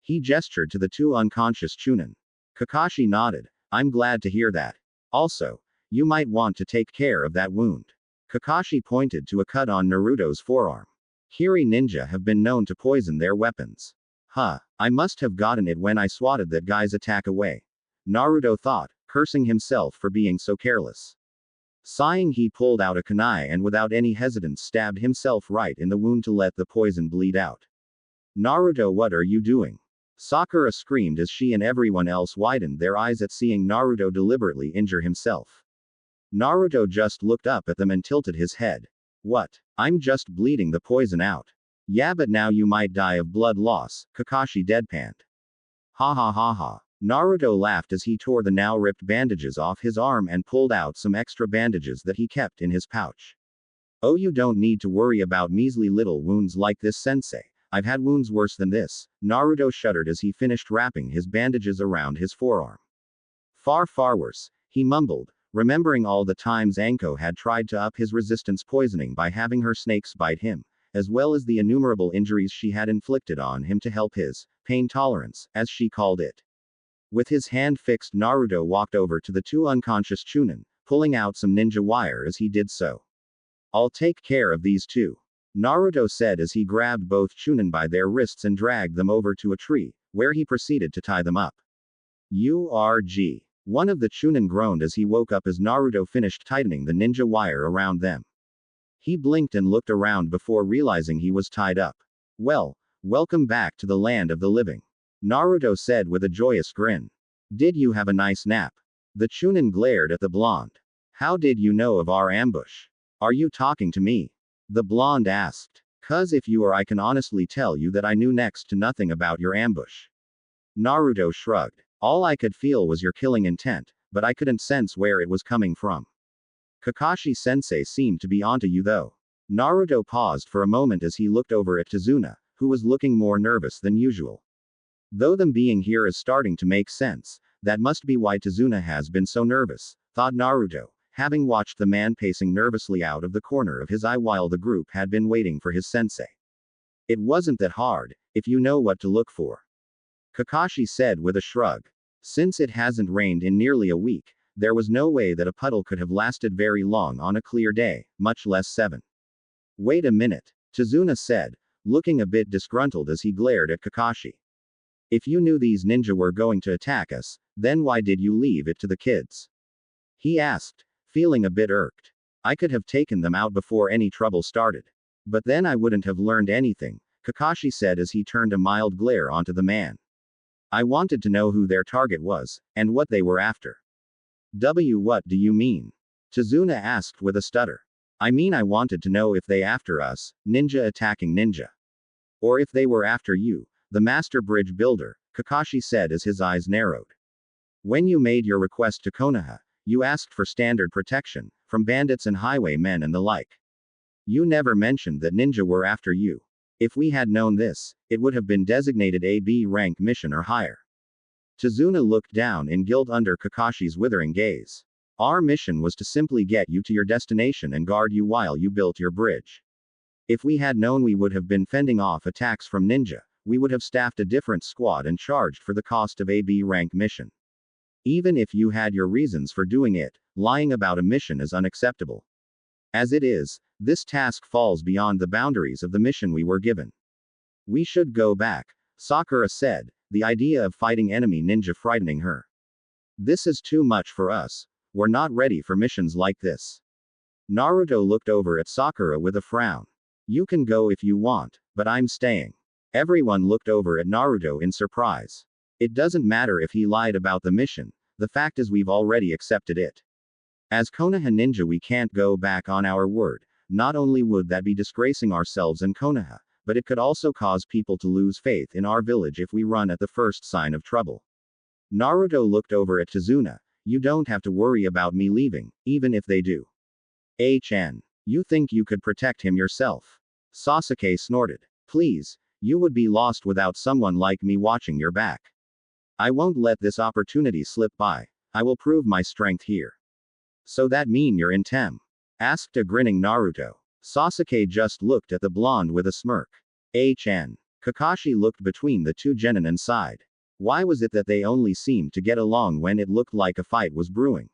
He gestured to the two unconscious Chunin. Kakashi nodded. I'm glad to hear that. Also, you might want to take care of that wound. Kakashi pointed to a cut on Naruto's forearm. Kiri ninja have been known to poison their weapons. Huh, I must have gotten it when I swatted that guy's attack away. Naruto thought, cursing himself for being so careless. Sighing, he pulled out a kunai and without any hesitance stabbed himself right in the wound to let the poison bleed out. Naruto, what are you doing? Sakura screamed as she and everyone else widened their eyes at seeing Naruto deliberately injure himself. Naruto just looked up at them and tilted his head. What? I'm just bleeding the poison out. Yeah, but now you might die of blood loss, Kakashi deadpanned. Ha ha ha ha. Naruto laughed as he tore the now ripped bandages off his arm and pulled out some extra bandages that he kept in his pouch. Oh, you don't need to worry about measly little wounds like this, sensei. I've had wounds worse than this. Naruto shuddered as he finished wrapping his bandages around his forearm. Far, far worse, he mumbled, remembering all the times Anko had tried to up his resistance poisoning by having her snakes bite him, as well as the innumerable injuries she had inflicted on him to help his pain tolerance, as she called it. With his hand fixed, Naruto walked over to the two unconscious Chunin, pulling out some ninja wire as he did so. I'll take care of these two, Naruto said as he grabbed both Chunin by their wrists and dragged them over to a tree, where he proceeded to tie them up. URG. One of the Chunin groaned as he woke up as Naruto finished tightening the ninja wire around them. He blinked and looked around before realizing he was tied up. Well, welcome back to the land of the living, Naruto said with a joyous grin. Did you have a nice nap? The Chunin glared at the blonde. How did you know of our ambush? Are you talking to me? The blonde asked. 'Cause if you are, I can honestly tell you that I knew next to nothing about your ambush. Naruto shrugged. All I could feel was your killing intent, but I couldn't sense where it was coming from. Kakashi-sensei seemed to be onto you though. Naruto paused for a moment as he looked over at Tazuna, who was looking more nervous than usual. Though them being here is starting to make sense, that must be why Tazuna has been so nervous, thought Naruto, having watched the man pacing nervously out of the corner of his eye while the group had been waiting for his sensei. It wasn't that hard, if you know what to look for, Kakashi said with a shrug. Since it hasn't rained in nearly a week, there was no way that a puddle could have lasted very long on a clear day, much less 7. Wait a minute, Tazuna said, looking a bit disgruntled as he glared at Kakashi. If you knew these ninja were going to attack us, then why did you leave it to the kids? He asked, feeling a bit irked. I could have taken them out before any trouble started. But then I wouldn't have learned anything, Kakashi said as he turned a mild glare onto the man. I wanted to know who their target was, and what they were after. What do you mean? Tazuna asked with a stutter. I mean, I wanted to know if they after us, ninja attacking ninja. Or if they were after you, the master bridge builder, Kakashi said as his eyes narrowed. When you made your request to Konoha, you asked for standard protection, from bandits and highwaymen and the like. You never mentioned that ninja were after you. If we had known this, it would have been designated a B rank mission or higher. Tazuna looked down in guilt under Kakashi's withering gaze. Our mission was to simply get you to your destination and guard you while you built your bridge. If we had known we would have been fending off attacks from ninja, we would have staffed a different squad and charged for the cost of a B rank mission. Even if you had your reasons for doing it, lying about a mission is unacceptable. As it is, this task falls beyond the boundaries of the mission we were given. We should go back, Sakura said, the idea of fighting enemy ninja frightening her. This is too much for us. We're not ready for missions like this. Naruto looked over at Sakura with a frown. You can go if you want, but I'm staying. Everyone looked over at Naruto in surprise. It doesn't matter if he lied about the mission, the fact is we've already accepted it. As Konoha ninja we can't go back on our word. Not only would that be disgracing ourselves and Konoha, but it could also cause people to lose faith in our village if we run at the first sign of trouble. Naruto looked over at Tazuna. You don't have to worry about me leaving, even if they do. You think you could protect him yourself? Sasuke snorted. Please, you would be lost without someone like me watching your back. I won't let this opportunity slip by. I will prove my strength here. So that mean you're in Tem? Asked a grinning Naruto. Sasuke just looked at the blonde with a smirk. Kakashi looked between the two genin and sighed. Why was it that they only seemed to get along when it looked like a fight was brewing?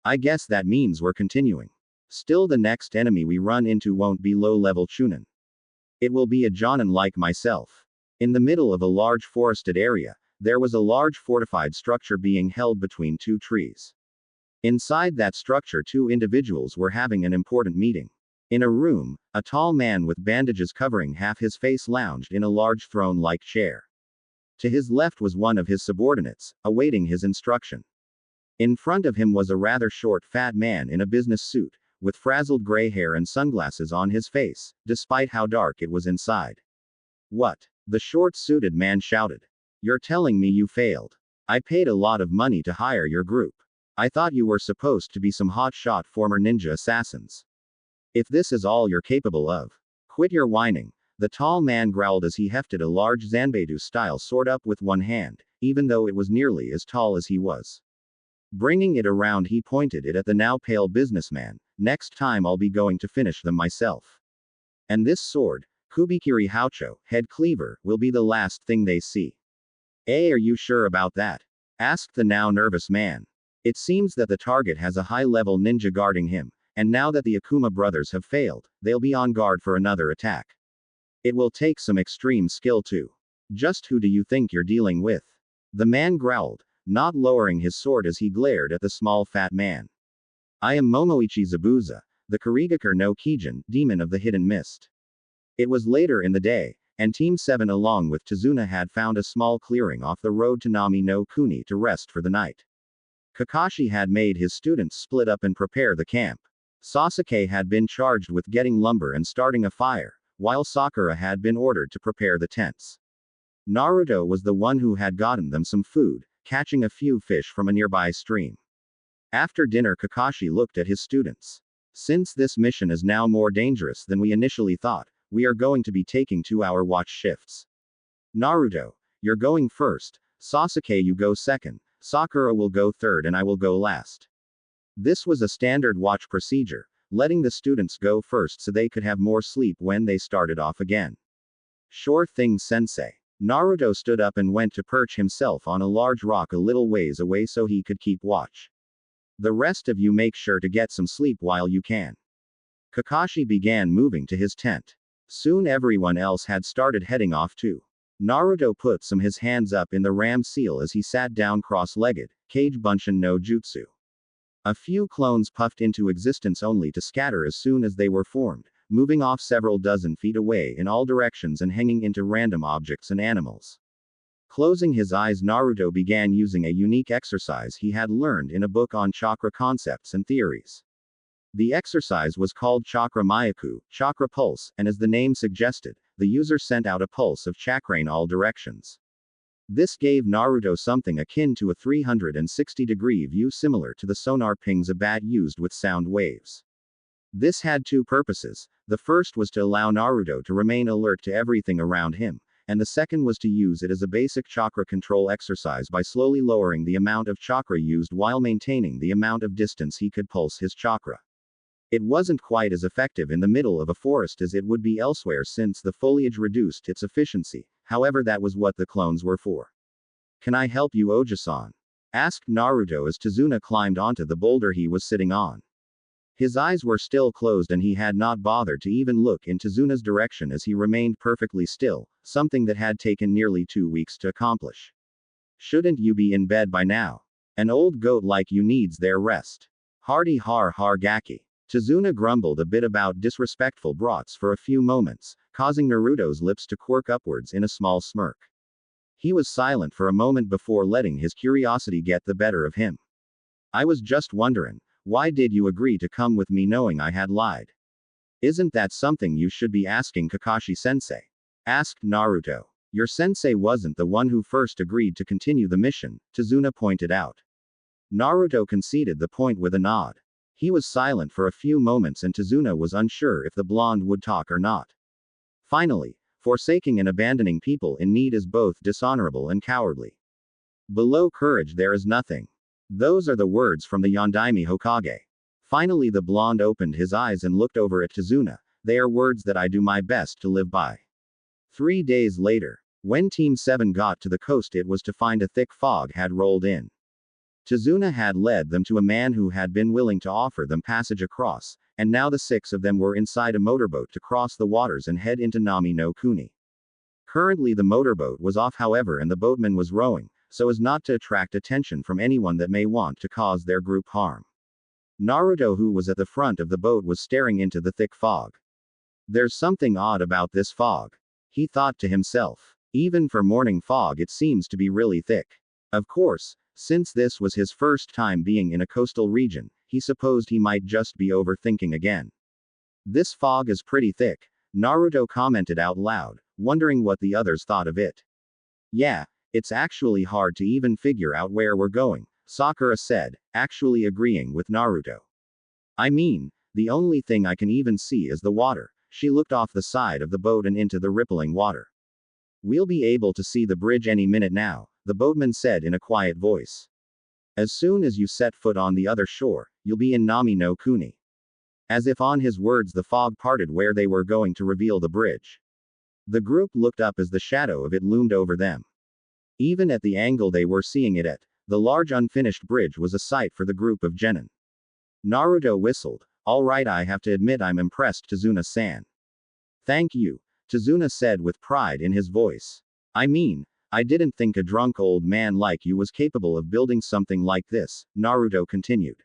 I guess that means we're continuing. Still, the next enemy we run into won't be low-level Chunin. It will be a jonin like myself. In the middle of a large forested area, there was a large fortified structure being held between two trees. Inside that structure, two individuals were having an important meeting. In a room, a tall man with bandages covering half his face lounged in a large throne-like chair. To his left was one of his subordinates, awaiting his instruction. In front of him was a rather short fat man in a business suit, with frazzled gray hair and sunglasses on his face, despite how dark it was inside. What? The short-suited man shouted. You're telling me you failed? I paid a lot of money to hire your group. I thought you were supposed to be some hotshot former ninja assassins. If this is all you're capable of, quit your whining. The tall man growled as he hefted a large Zanbedu-style sword up with one hand, even though it was nearly as tall as he was. Bringing it around, he pointed it at the now pale businessman. Next time I'll be going to finish them myself. And this sword, Kubikiri Haucho, head cleaver, will be the last thing they see. Are you sure about that? Asked the now nervous man. It seems that the target has a high-level ninja guarding him, and now that the Akuma brothers have failed, they'll be on guard for another attack. It will take some extreme skill too. Just who do you think you're dealing with? The man growled, not lowering his sword as he glared at the small fat man. I am Momoichi Zabuza, the Kurigakure no Kijin, demon of the hidden mist. It was later in the day, and Team 7 along with Tazuna had found a small clearing off the road to Nami no Kuni to rest for the night. Kakashi had made his students split up and prepare the camp. Sasuke had been charged with getting lumber and starting a fire, while Sakura had been ordered to prepare the tents. Naruto was the one who had gotten them some food, catching a few fish from a nearby stream. After dinner, Kakashi looked at his students. Since this mission is now more dangerous than we initially thought, we are going to be taking 2-hour watch shifts. Naruto, you're going first, Sasuke you go second, Sakura will go third and I will go last. This was a standard watch procedure, letting the students go first so they could have more sleep when they started off again. Sure thing, sensei. Naruto stood up and went to perch himself on a large rock a little ways away so he could keep watch. The rest of you make sure to get some sleep while you can. Kakashi began moving to his tent. Soon everyone else had started heading off too. Naruto put his hands up in the ram seal as he sat down cross-legged, Kage Bunshin no Jutsu. A few clones puffed into existence only to scatter as soon as they were formed, moving off several dozen feet away in all directions and hanging into random objects and animals. Closing his eyes, Naruto began using a unique exercise he had learned in a book on chakra concepts and theories. The exercise was called Chakra Myaku, Chakra Pulse, and as the name suggested, the user sent out a pulse of chakra in all directions. This gave Naruto something akin to a 360-degree view similar to the sonar pings a bat used with sound waves. This had two purposes. The first was to allow Naruto to remain alert to everything around him, and the second was to use it as a basic chakra control exercise by slowly lowering the amount of chakra used while maintaining the amount of distance he could pulse his chakra. It wasn't quite as effective in the middle of a forest as it would be elsewhere since the foliage reduced its efficiency, however that was what the clones were for. Can I help you, Oji-san? Asked Naruto as Tazuna climbed onto the boulder he was sitting on. His eyes were still closed and he had not bothered to even look in Tazuna's direction as he remained perfectly still, something that had taken nearly 2 weeks to accomplish. Shouldn't you be in bed by now? An old goat like you needs their rest. Hardy har har gaki. Tazuna grumbled a bit about disrespectful brats for a few moments, causing Naruto's lips to quirk upwards in a small smirk. He was silent for a moment before letting his curiosity get the better of him. I was just wondering, why did you agree to come with me knowing I had lied? Isn't that something you should be asking Kakashi-sensei? Asked Naruto. Your sensei wasn't the one who first agreed to continue the mission, Tazuna pointed out. Naruto conceded the point with a nod. He was silent for a few moments and Tazuna was unsure if the blonde would talk or not. Finally, forsaking and abandoning people in need is both dishonorable and cowardly. Below courage there is nothing. Those are the words from the Yondaime Hokage. Finally the blonde opened his eyes and looked over at Tazuna. They are words that I do my best to live by. 3 days later, when Team 7 got to the coast, it was to find a thick fog had rolled in. Tazuna had led them to a man who had been willing to offer them passage across, and now the 6 of them were inside a motorboat to cross the waters and head into Nami no Kuni. Currently the motorboat was off, however, and the boatman was rowing, so as not to attract attention from anyone that may want to cause their group harm. Naruto, who was at the front of the boat, was staring into the thick fog. There's something odd about this fog, he thought to himself. Even for morning fog it seems to be really thick. Of course, since this was his first time being in a coastal region, he supposed he might just be overthinking again. This fog is pretty thick, Naruto commented out loud, wondering what the others thought of it. Yeah, it's actually hard to even figure out where we're going, Sakura said, actually agreeing with Naruto. I mean, the only thing I can even see is the water. She looked off the side of the boat and into the rippling water. We'll be able to see the bridge any minute now, the boatman said in a quiet voice. As soon as you set foot on the other shore, you'll be in Nami no Kuni. As if on his words, the fog parted where they were going to reveal the bridge. The group looked up as the shadow of it loomed over them. Even at the angle they were seeing it at, the large unfinished bridge was a sight for the group of genin. Naruto whistled. Alright, I have to admit I'm impressed, Tazuna-san. Thank you, Tazuna said with pride in his voice. I mean, I didn't think a drunk old man like you was capable of building something like this, Naruto continued.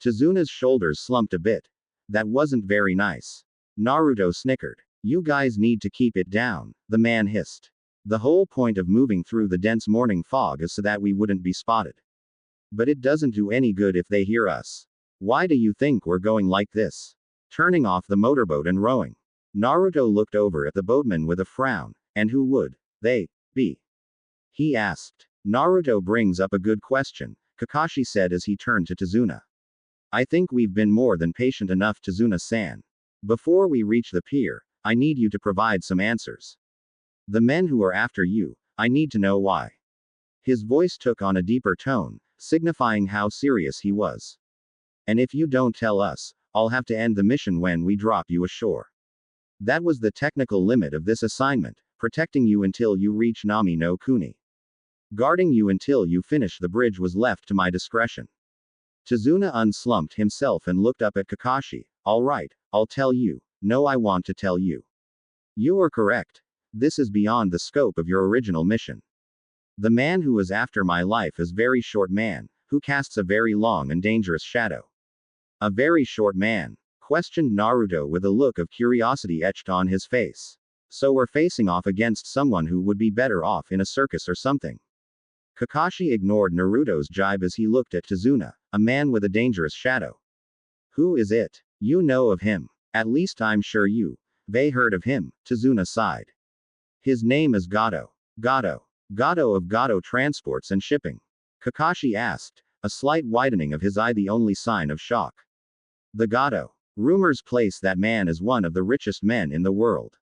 Tazuna's shoulders slumped a bit. That wasn't very nice. Naruto snickered. You guys need to keep it down, the man hissed. The whole point of moving through the dense morning fog is so that we wouldn't be spotted. But it doesn't do any good if they hear us. Why do you think we're going like this? Turning off the motorboat and rowing. Naruto looked over at the boatman with a frown. And who would they be? He asked. Naruto brings up a good question, Kakashi said as he turned to Tazuna. I think we've been more than patient enough, Tazuna-san. Before we reach the pier, I need you to provide some answers. The men who are after you, I need to know why. His voice took on a deeper tone, signifying how serious he was. And if you don't tell us, I'll have to end the mission when we drop you ashore. That was the technical limit of this assignment, protecting you until you reach Nami no Kuni. Guarding you until you finish the bridge was left to my discretion. Tazuna unslumped himself and looked up at Kakashi. Alright, I'll tell you. No, I want to tell you. You are correct. This is beyond the scope of your original mission. The man who is after my life is very short man, who casts a very long and dangerous shadow. A very short man? Questioned Naruto with a look of curiosity etched on his face. So we're facing off against someone who would be better off in a circus or something. Kakashi ignored Naruto's jibe as he looked at Tazuna, a man with a dangerous shadow. Who is it? You know of him. At least I'm sure they heard of him, Tazuna sighed. His name is Gato. Gato. Gato of Gato Transports and Shipping. Kakashi asked, a slight widening of his eye the only sign of shock. The Gato. Rumors place that man as one of the richest men in the world.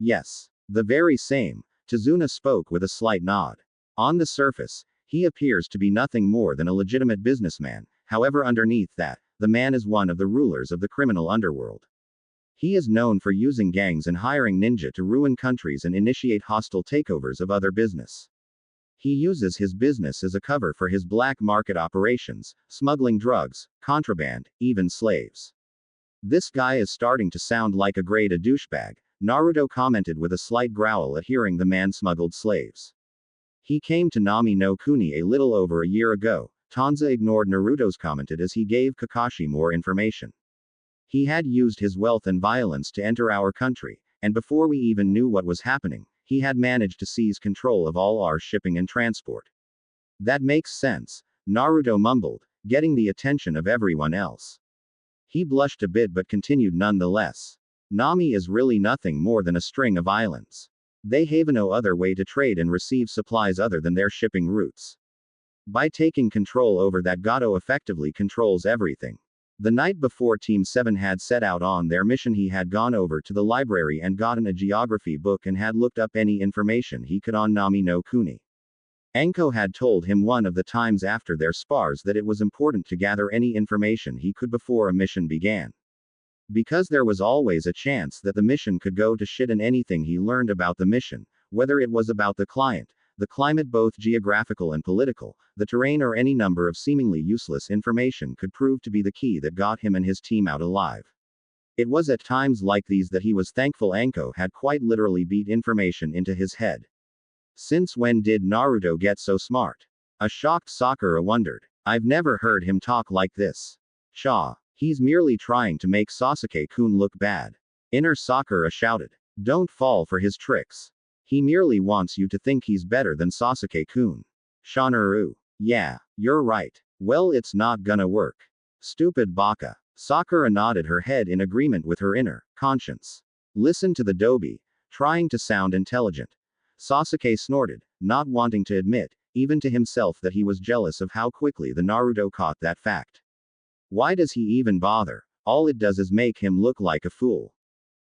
Yes. The very same, Tazuna spoke with a slight nod. On the surface, he appears to be nothing more than a legitimate businessman, however underneath that, the man is one of the rulers of the criminal underworld. He is known for using gangs and hiring ninja to ruin countries and initiate hostile takeovers of other business. He uses his business as a cover for his black market operations, smuggling drugs, contraband, even slaves. This guy is starting to sound like a grade A douchebag, Naruto commented with a slight growl at hearing the man smuggled slaves. He came to Nami no Kuni a little over a year ago. Tanza ignored Naruto's commented as he gave Kakashi more information. He had used his wealth and violence to enter our country, and before we even knew what was happening, he had managed to seize control of all our shipping and transport. That makes sense, Naruto mumbled, getting the attention of everyone else. He blushed a bit but continued nonetheless. Nami is really nothing more than a string of islands. They have no other way to trade and receive supplies other than their shipping routes. By taking control over that, Gato effectively controls everything. The night before Team 7 had set out on their mission, he had gone over to the library and gotten a geography book and had looked up any information he could on Nami no Kuni. Anko had told him one of the times after their spars that it was important to gather any information he could before a mission began. Because there was always a chance that the mission could go to shit, and anything he learned about the mission, whether it was about the client, the climate, both geographical and political, the terrain, or any number of seemingly useless information, could prove to be the key that got him and his team out alive. It was at times like these that he was thankful Anko had quite literally beat information into his head. Since when did Naruto get so smart? A shocked Sakura wondered. I've never heard him talk like this. Cha. He's merely trying to make Sasuke-kun look bad. Inner Sakura shouted. Don't fall for his tricks. He merely wants you to think he's better than Sasuke-kun. Shanaru. Yeah, you're right. Well, it's not gonna work. Stupid baka. Sakura nodded her head in agreement with her inner conscience. Listen to the Dobi. trying to sound intelligent. Sasuke snorted, not wanting to admit, even to himself, that he was jealous of how quickly the Naruto caught that fact. Why does he even bother? All it does is make him look like a fool.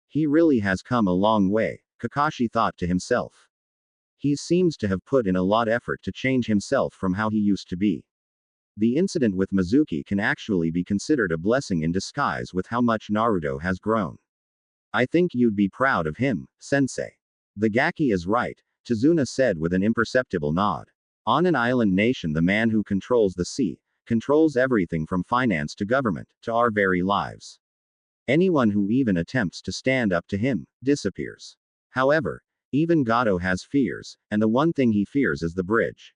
He really has come a long way, Kakashi thought to himself. He seems to have put in a lot of effort to change himself from how he used to be. The incident with Mizuki can actually be considered a blessing in disguise with how much Naruto has grown. I think you'd be proud of him, sensei. The Gaki is right, Tazuna said with an imperceptible nod. On an island nation, the man who controls the sea, controls everything from finance to government, to our very lives. Anyone who even attempts to stand up to him, disappears. However, even Gato has fears, and the one thing he fears is the bridge.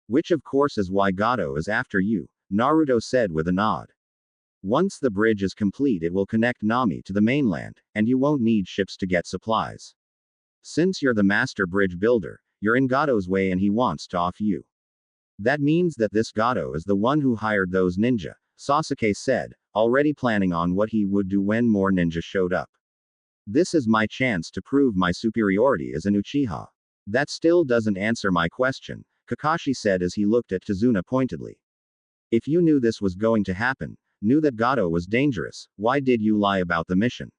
Which of course is why Gato is after you, Naruto said with a nod. Once the bridge is complete, it will connect Nami to the mainland, and you won't need ships to get supplies. Since you're the master bridge builder, you're in Gato's way and he wants to off you. That means that this Gato is the one who hired those ninja, Sasuke said, already planning on what he would do when more ninja showed up. This is my chance to prove my superiority as an Uchiha. That still doesn't answer my question, Kakashi said as he looked at Tazuna pointedly. If you knew this was going to happen, knew that Gato was dangerous, why did you lie about the mission?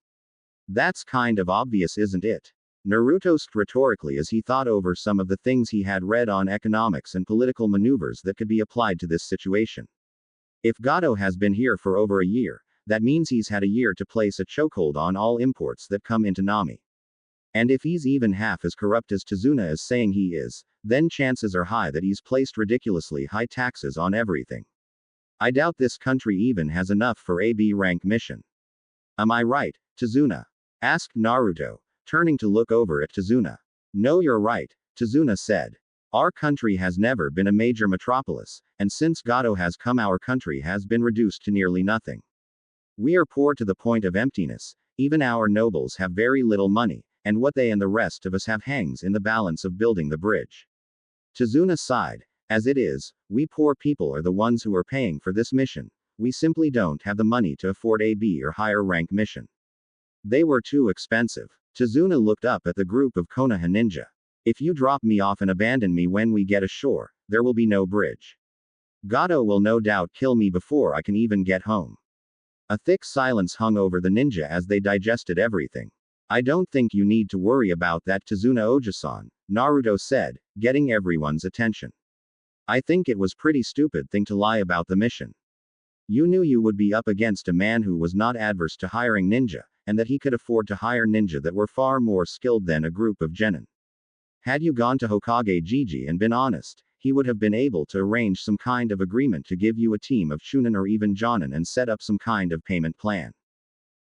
That's kind of obvious, isn't it? Naruto asked rhetorically as he thought over some of the things he had read on economics and political maneuvers that could be applied to this situation. If Gato has been here for over a year, that means he's had a year to place a chokehold on all imports that come into Nami. And if he's even half as corrupt as Tazuna is saying he is, then chances are high that he's placed ridiculously high taxes on everything. I doubt this country even has enough for a B rank mission. Am I right, Tazuna? Asked Naruto, turning to look over at Tazuna. No, you're right, Tazuna said. Our country has never been a major metropolis, and since Gato has come, our country has been reduced to nearly nothing. We are poor to the point of emptiness, even our nobles have very little money, and what they and the rest of us have hangs in the balance of building the bridge. Tazuna sighed. As it is, we poor people are the ones who are paying for this mission. We simply don't have the money to afford a B or higher rank mission. They were too expensive. Tazuna looked up at the group of Konoha ninja. If you drop me off and abandon me when we get ashore, there will be no bridge. Gato will no doubt kill me before I can even get home. A thick silence hung over the ninja as they digested everything. I don't think you need to worry about that, Tazuna Oji-san, Naruto said, getting everyone's attention. I think it was pretty stupid thing to lie about the mission. You knew you would be up against a man who was not adverse to hiring ninja, and that he could afford to hire ninja that were far more skilled than a group of genin. Had you gone to Hokage Gigi and been honest, he would have been able to arrange some kind of agreement to give you a team of Chunin or even Jonin and set up some kind of payment plan.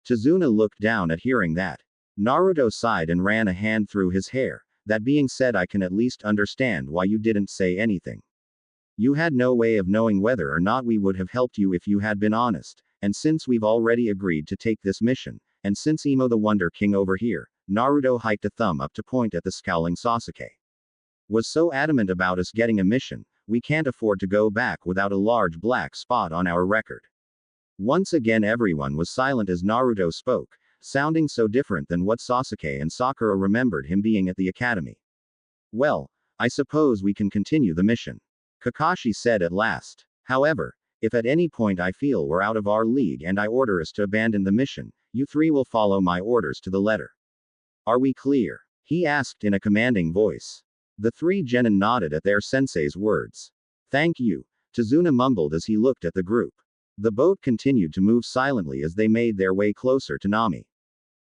Tazuna looked down at hearing that. Naruto sighed and ran a hand through his hair. That being said, I can at least understand why you didn't say anything. You had no way of knowing whether or not we would have helped you if you had been honest, and since we've already agreed to take this mission, and since Imo the Wonder King over here, Naruto hiked a thumb up to point at the scowling Sasuke, was so adamant about us getting a mission, we can't afford to go back without a large black spot on our record. Once again everyone was silent as Naruto spoke, sounding so different than what Sasuke and Sakura remembered him being at the academy. Well, I suppose we can continue the mission, Kakashi said at last. However, if at any point I feel we're out of our league and I order us to abandon the mission, you three will follow my orders to the letter. Are we clear? He asked in a commanding voice. The three genin nodded at their sensei's words. Thank you, Tazuna mumbled as he looked at the group. The boat continued to move silently as they made their way closer to Nami.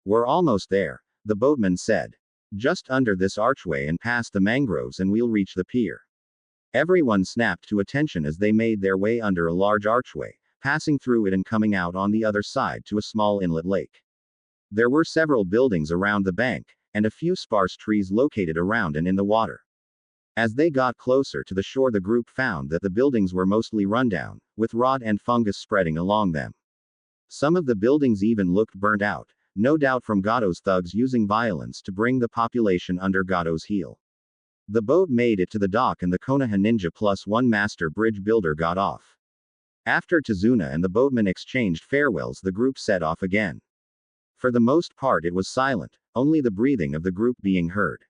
We're almost there, the boatman said. Just under this archway and past the mangroves and we'll reach the pier. Everyone snapped to attention as they made their way under a large archway, passing through it and coming out on the other side to a small inlet lake. There were several buildings around the bank, and a few sparse trees located around and in the water. As they got closer to the shore, the group found that the buildings were mostly rundown, with rot and fungus spreading along them. Some of the buildings even looked burnt out, no doubt from Gato's thugs using violence to bring the population under Gato's heel. The boat made it to the dock and the Konoha ninja plus one master bridge builder got off. After Tazuna and the boatman exchanged farewells, the group set off again. For the most part it was silent, only the breathing of the group being heard.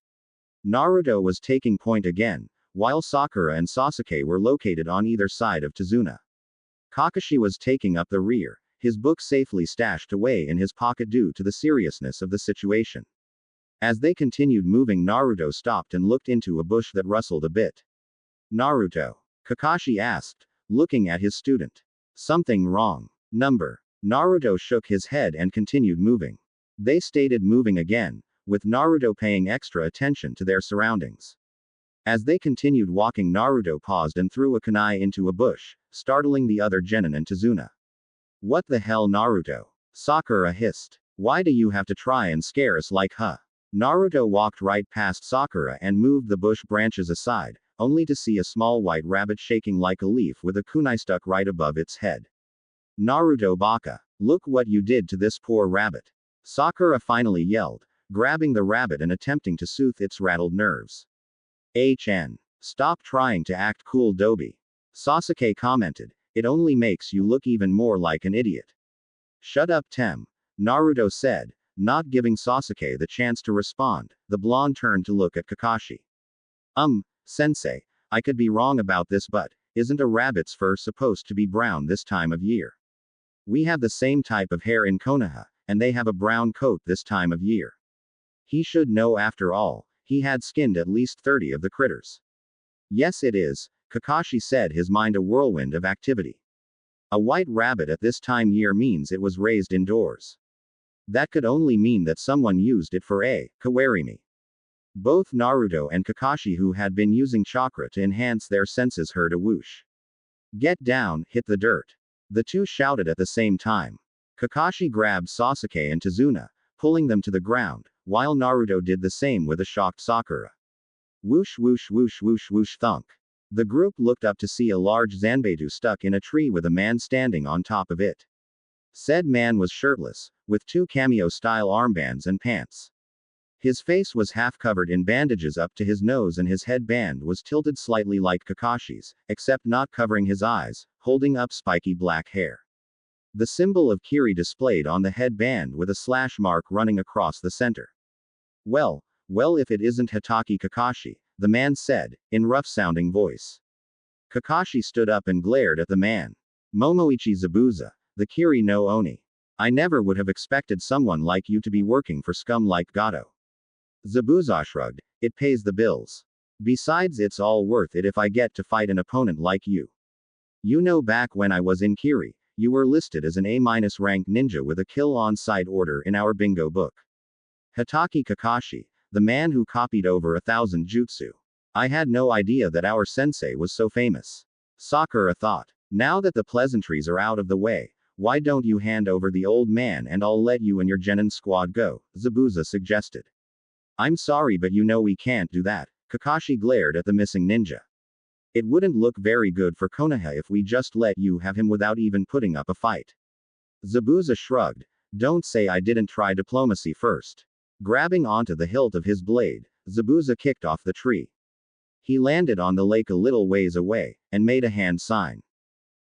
Naruto was taking point again, while Sakura and Sasuke were located on either side of Tazuna. Kakashi was taking up the rear, his book safely stashed away in his pocket due to the seriousness of the situation. As they continued moving, Naruto stopped and looked into a bush that rustled a bit. Naruto? Kakashi asked, looking at his student. Something wrong. Number. Naruto shook his head and continued moving. They stated moving again, with Naruto paying extra attention to their surroundings. As they continued walking, Naruto paused and threw a kunai into a bush, startling the other genin and Tazuna. What the hell, Naruto? Sakura hissed. Why do you have to try and scare us like huh? Naruto walked right past Sakura and moved the bush branches aside, only to see a small white rabbit shaking like a leaf with a kunai stuck right above its head. Naruto baka. Look what you did to this poor rabbit. Sakura finally yelled, grabbing the rabbit and attempting to soothe its rattled nerves. Stop trying to act cool, Dobi. Sasuke commented, it only makes you look even more like an idiot. Shut up, Tem. Naruto said, not giving Sasuke the chance to respond. The blonde turned to look at Kakashi. Sensei, I could be wrong about this, but isn't a rabbit's fur supposed to be brown this time of year? We have the same type of hair in Konoha, and they have a brown coat this time of year. He should know after all, he had skinned at least 30 of the critters. Yes, it is, Kakashi said, his mind a whirlwind of activity. A white rabbit at this time year means it was raised indoors. That could only mean that someone used it for a kawarimi. Both Naruto and Kakashi, who had been using chakra to enhance their senses, heard a whoosh. Get down, hit the dirt. The two shouted at the same time. Kakashi grabbed Sasuke and Tazuna, pulling them to the ground, while Naruto did the same with a shocked Sakura. Whoosh whoosh whoosh whoosh whoosh thunk. The group looked up to see a large zanbedu stuck in a tree with a man standing on top of it. Said man was shirtless, with two cameo-style armbands and pants. His face was half covered in bandages up to his nose and his headband was tilted slightly like Kakashi's, except not covering his eyes, holding up spiky black hair. The symbol of Kiri displayed on the headband with a slash mark running across the center. Well, if it isn't Hatake Kakashi, the man said, in rough-sounding voice. Kakashi stood up and glared at the man. Momoichi Zabuza, the Kiri no Oni. I never would have expected someone like you to be working for scum like Gato. Zabuza shrugged, it pays the bills. Besides, it's all worth it if I get to fight an opponent like you. You know, back when I was in Kiri, you were listed as an A- rank ninja with a kill on sight order in our bingo book. Hatake Kakashi, the man who copied over 1,000 jutsu. I had no idea that our sensei was so famous. Sakura thought. Now that the pleasantries are out of the way, why don't you hand over the old man and I'll let you and your genin squad go, Zabuza suggested. I'm sorry, but you know we can't do that. Kakashi glared at the missing ninja. It wouldn't look very good for Konoha if we just let you have him without even putting up a fight. Zabuza shrugged. Don't say I didn't try diplomacy first. Grabbing onto the hilt of his blade, Zabuza kicked off the tree. He landed on the lake a little ways away, and made a hand sign.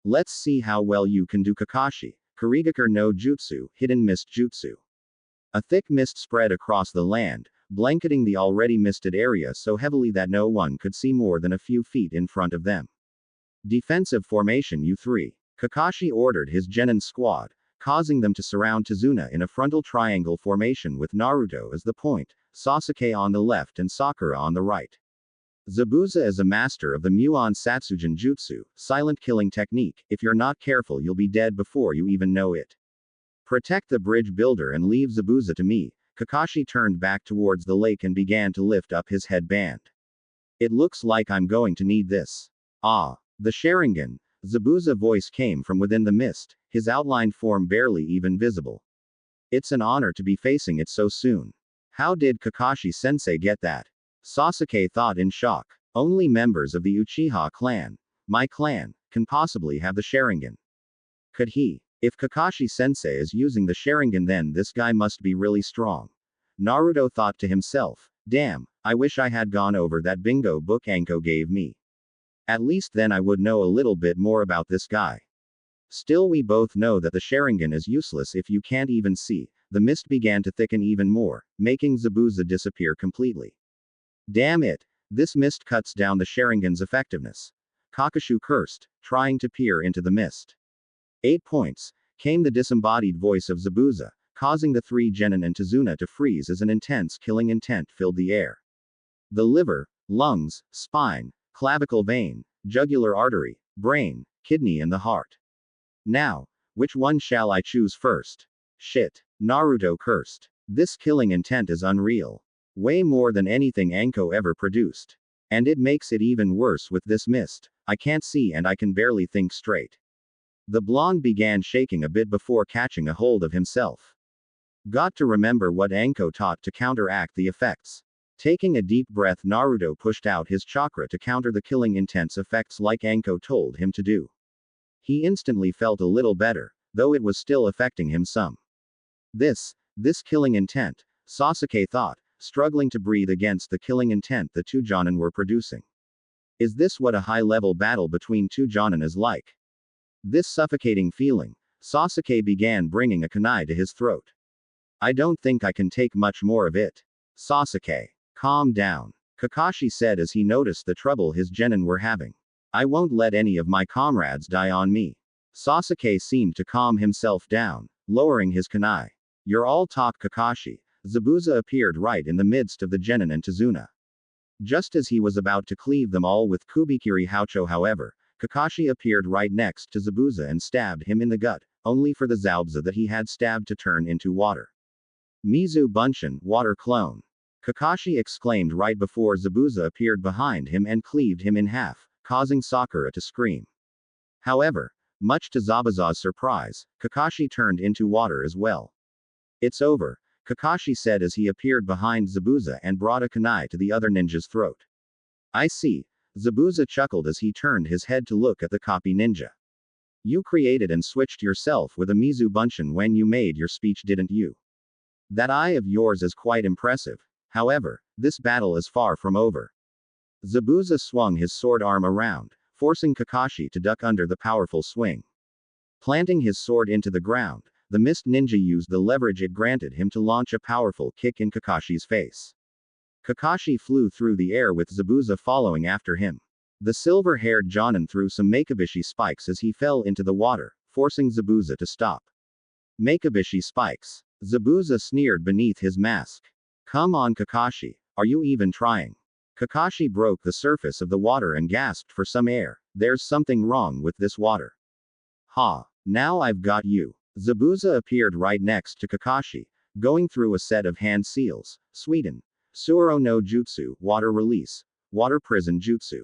Let's see how well you can do, Kakashi. Kirigakur no Jutsu, hidden mist jutsu. A thick mist spread across the land, blanketing the already misted area so heavily that no one could see more than a few feet in front of them. Defensive formation U3. Kakashi ordered his genin squad, causing them to surround Tazuna in a frontal triangle formation with Naruto as the point, Sasuke on the left and Sakura on the right. Zabuza is a master of the Muon Satsujin Jutsu, silent killing technique. If you're not careful, you'll be dead before you even know it. Protect the bridge builder and leave Zabuza to me. Kakashi turned back towards the lake and began to lift up his headband. It looks like I'm going to need this. Ah, the Sharingan. Zabuza's voice came from within the mist, his outlined form barely even visible. It's an honor to be facing it so soon. How did Kakashi-sensei get that? Sasuke thought in shock. Only members of the Uchiha clan, my clan, can possibly have the Sharingan. Could he? If Kakashi-sensei is using the Sharingan, then this guy must be really strong. Naruto thought to himself. Damn, I wish I had gone over that bingo book Anko gave me. At least then I would know a little bit more about this guy. Still, we both know that the Sharingan is useless if you can't even see. the mist began to thicken even more, making Zabuza disappear completely. Damn it! This mist cuts down the Sharingan's effectiveness. Kakashi cursed, trying to peer into the mist. 8 points, came the disembodied voice of Zabuza, causing the three genin and Tazuna to freeze as an intense killing intent filled the air. The liver, lungs, spine, clavicle vein, jugular artery, brain, kidney and the heart. Now, which one shall I choose first? Shit. Naruto cursed. This killing intent is unreal. Way more than anything Anko ever produced. And it makes it even worse with this mist. I can't see and I can barely think straight. The blonde began shaking a bit before catching a hold of himself. Got to remember what Anko taught to counteract the effects. Taking a deep breath, Naruto pushed out his chakra to counter the killing intense effects like Anko told him to do. He instantly felt a little better, though it was still affecting him some. This killing intent, Sasuke thought, struggling to breathe against the killing intent the two Jonin were producing. Is this what a high-level battle between two Jonin is like? This suffocating feeling, Sasuke began bringing a kunai to his throat. I don't think I can take much more of it. Sasuke, calm down, Kakashi said as he noticed the trouble his genin were having. I won't let any of my comrades die on me. Sasuke seemed to calm himself down, lowering his kunai. You're all talk, Kakashi. Zabuza appeared right in the midst of the genin and Tazuna. Just as he was about to cleave them all with Kubikiri Haucho, however, Kakashi appeared right next to Zabuza and stabbed him in the gut, only for the Zabuza that he had stabbed to turn into water. Mizu Bunshin, water clone. Kakashi exclaimed right before Zabuza appeared behind him and cleaved him in half, causing Sakura to scream. However, much to Zabuza's surprise, Kakashi turned into water as well. It's over, Kakashi said as he appeared behind Zabuza and brought a kunai to the other ninja's throat. I see, Zabuza chuckled as he turned his head to look at the copy ninja. You created and switched yourself with a Mizu Bunshin when you made your speech, didn't you? That eye of yours is quite impressive. However, this battle is far from over. Zabuza swung his sword arm around, forcing Kakashi to duck under the powerful swing. Planting his sword into the ground, the mist ninja used the leverage it granted him to launch a powerful kick in Kakashi's face. Kakashi flew through the air with Zabuza following after him. The silver-haired Jonin threw some Makebishi spikes as he fell into the water, forcing Zabuza to stop. Makebishi spikes. Zabuza sneered beneath his mask. Come on, Kakashi, are you even trying? Kakashi broke the surface of the water and gasped for some air. There's something wrong with this water. Ha, now I've got you. Zabuza appeared right next to Kakashi, going through a set of hand seals. Sweden. Suoro no Jutsu, water release. Water prison jutsu.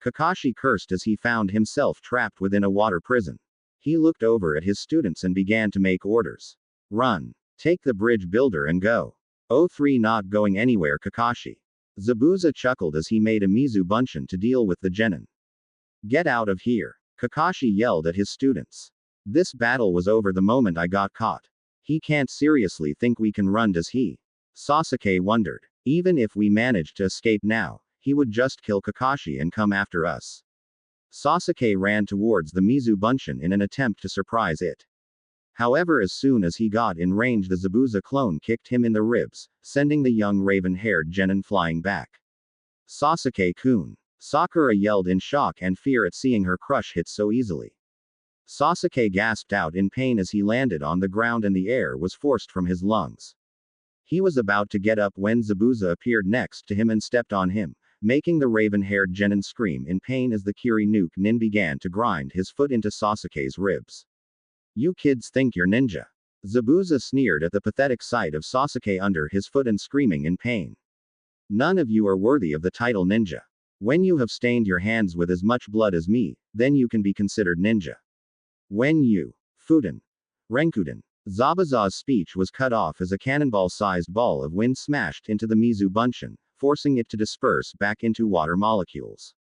Kakashi cursed as he found himself trapped within a water prison. He looked over at his students and began to make orders. Run. Take the bridge builder and go. O3 not going anywhere, Kakashi. Zabuza chuckled as he made a Mizu Bunshin to deal with the genin. Get out of here. Kakashi yelled at his students. This battle was over the moment I got caught. He can't seriously think we can run, does he? Sasuke wondered. Even if we managed to escape now, he would just kill Kakashi and come after us. Sasuke ran towards the Mizu Bunshin in an attempt to surprise it. However, as soon as he got in range, the Zabuza clone kicked him in the ribs, sending the young raven-haired genin flying back. Sasuke-kun. Sakura yelled in shock and fear at seeing her crush hit so easily. Sasuke gasped out in pain as he landed on the ground and the air was forced from his lungs. He was about to get up when Zabuza appeared next to him and stepped on him, making the raven-haired genin scream in pain as the Kiri Nuke Nin began to grind his foot into Sasuke's ribs. You kids think you're ninja. Zabuza sneered at the pathetic sight of Sasuke under his foot and screaming in pain. None of you are worthy of the title ninja. When you have stained your hands with as much blood as me, then you can be considered ninja. When you, Fuden, Renkuden. Zabuza's speech was cut off as a cannonball-sized ball of wind smashed into the Mizu Bunshin, forcing it to disperse back into water molecules.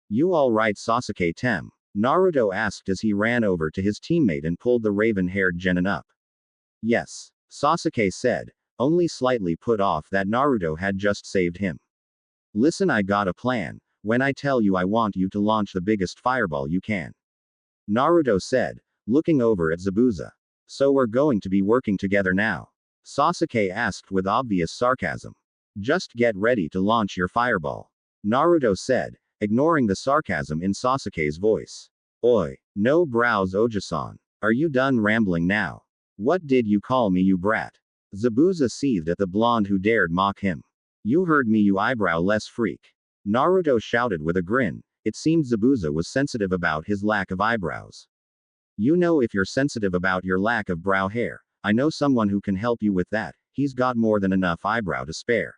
You all right, Sasuke-tem? Naruto asked as he ran over to his teammate and pulled the raven-haired genin up. Yes, Sasuke said, only slightly put off that Naruto had just saved him. Listen, I got a plan. When I tell you, I want you to launch the biggest fireball you can. Naruto said, looking over at Zabuza. So we're going to be working together now? Sasuke asked with obvious sarcasm. Just get ready to launch your fireball, Naruto said, ignoring the sarcasm in Sasuke's voice. Oi, no brows Oja-san. Are you done rambling now? What did you call me, you brat? Zabuza seethed at the blonde who dared mock him. You heard me, you eyebrow-less freak. Naruto shouted with a grin. It seemed Zabuza was sensitive about his lack of eyebrows. You know, if you're sensitive about your lack of brow hair, I know someone who can help you with that. He's got more than enough eyebrow to spare.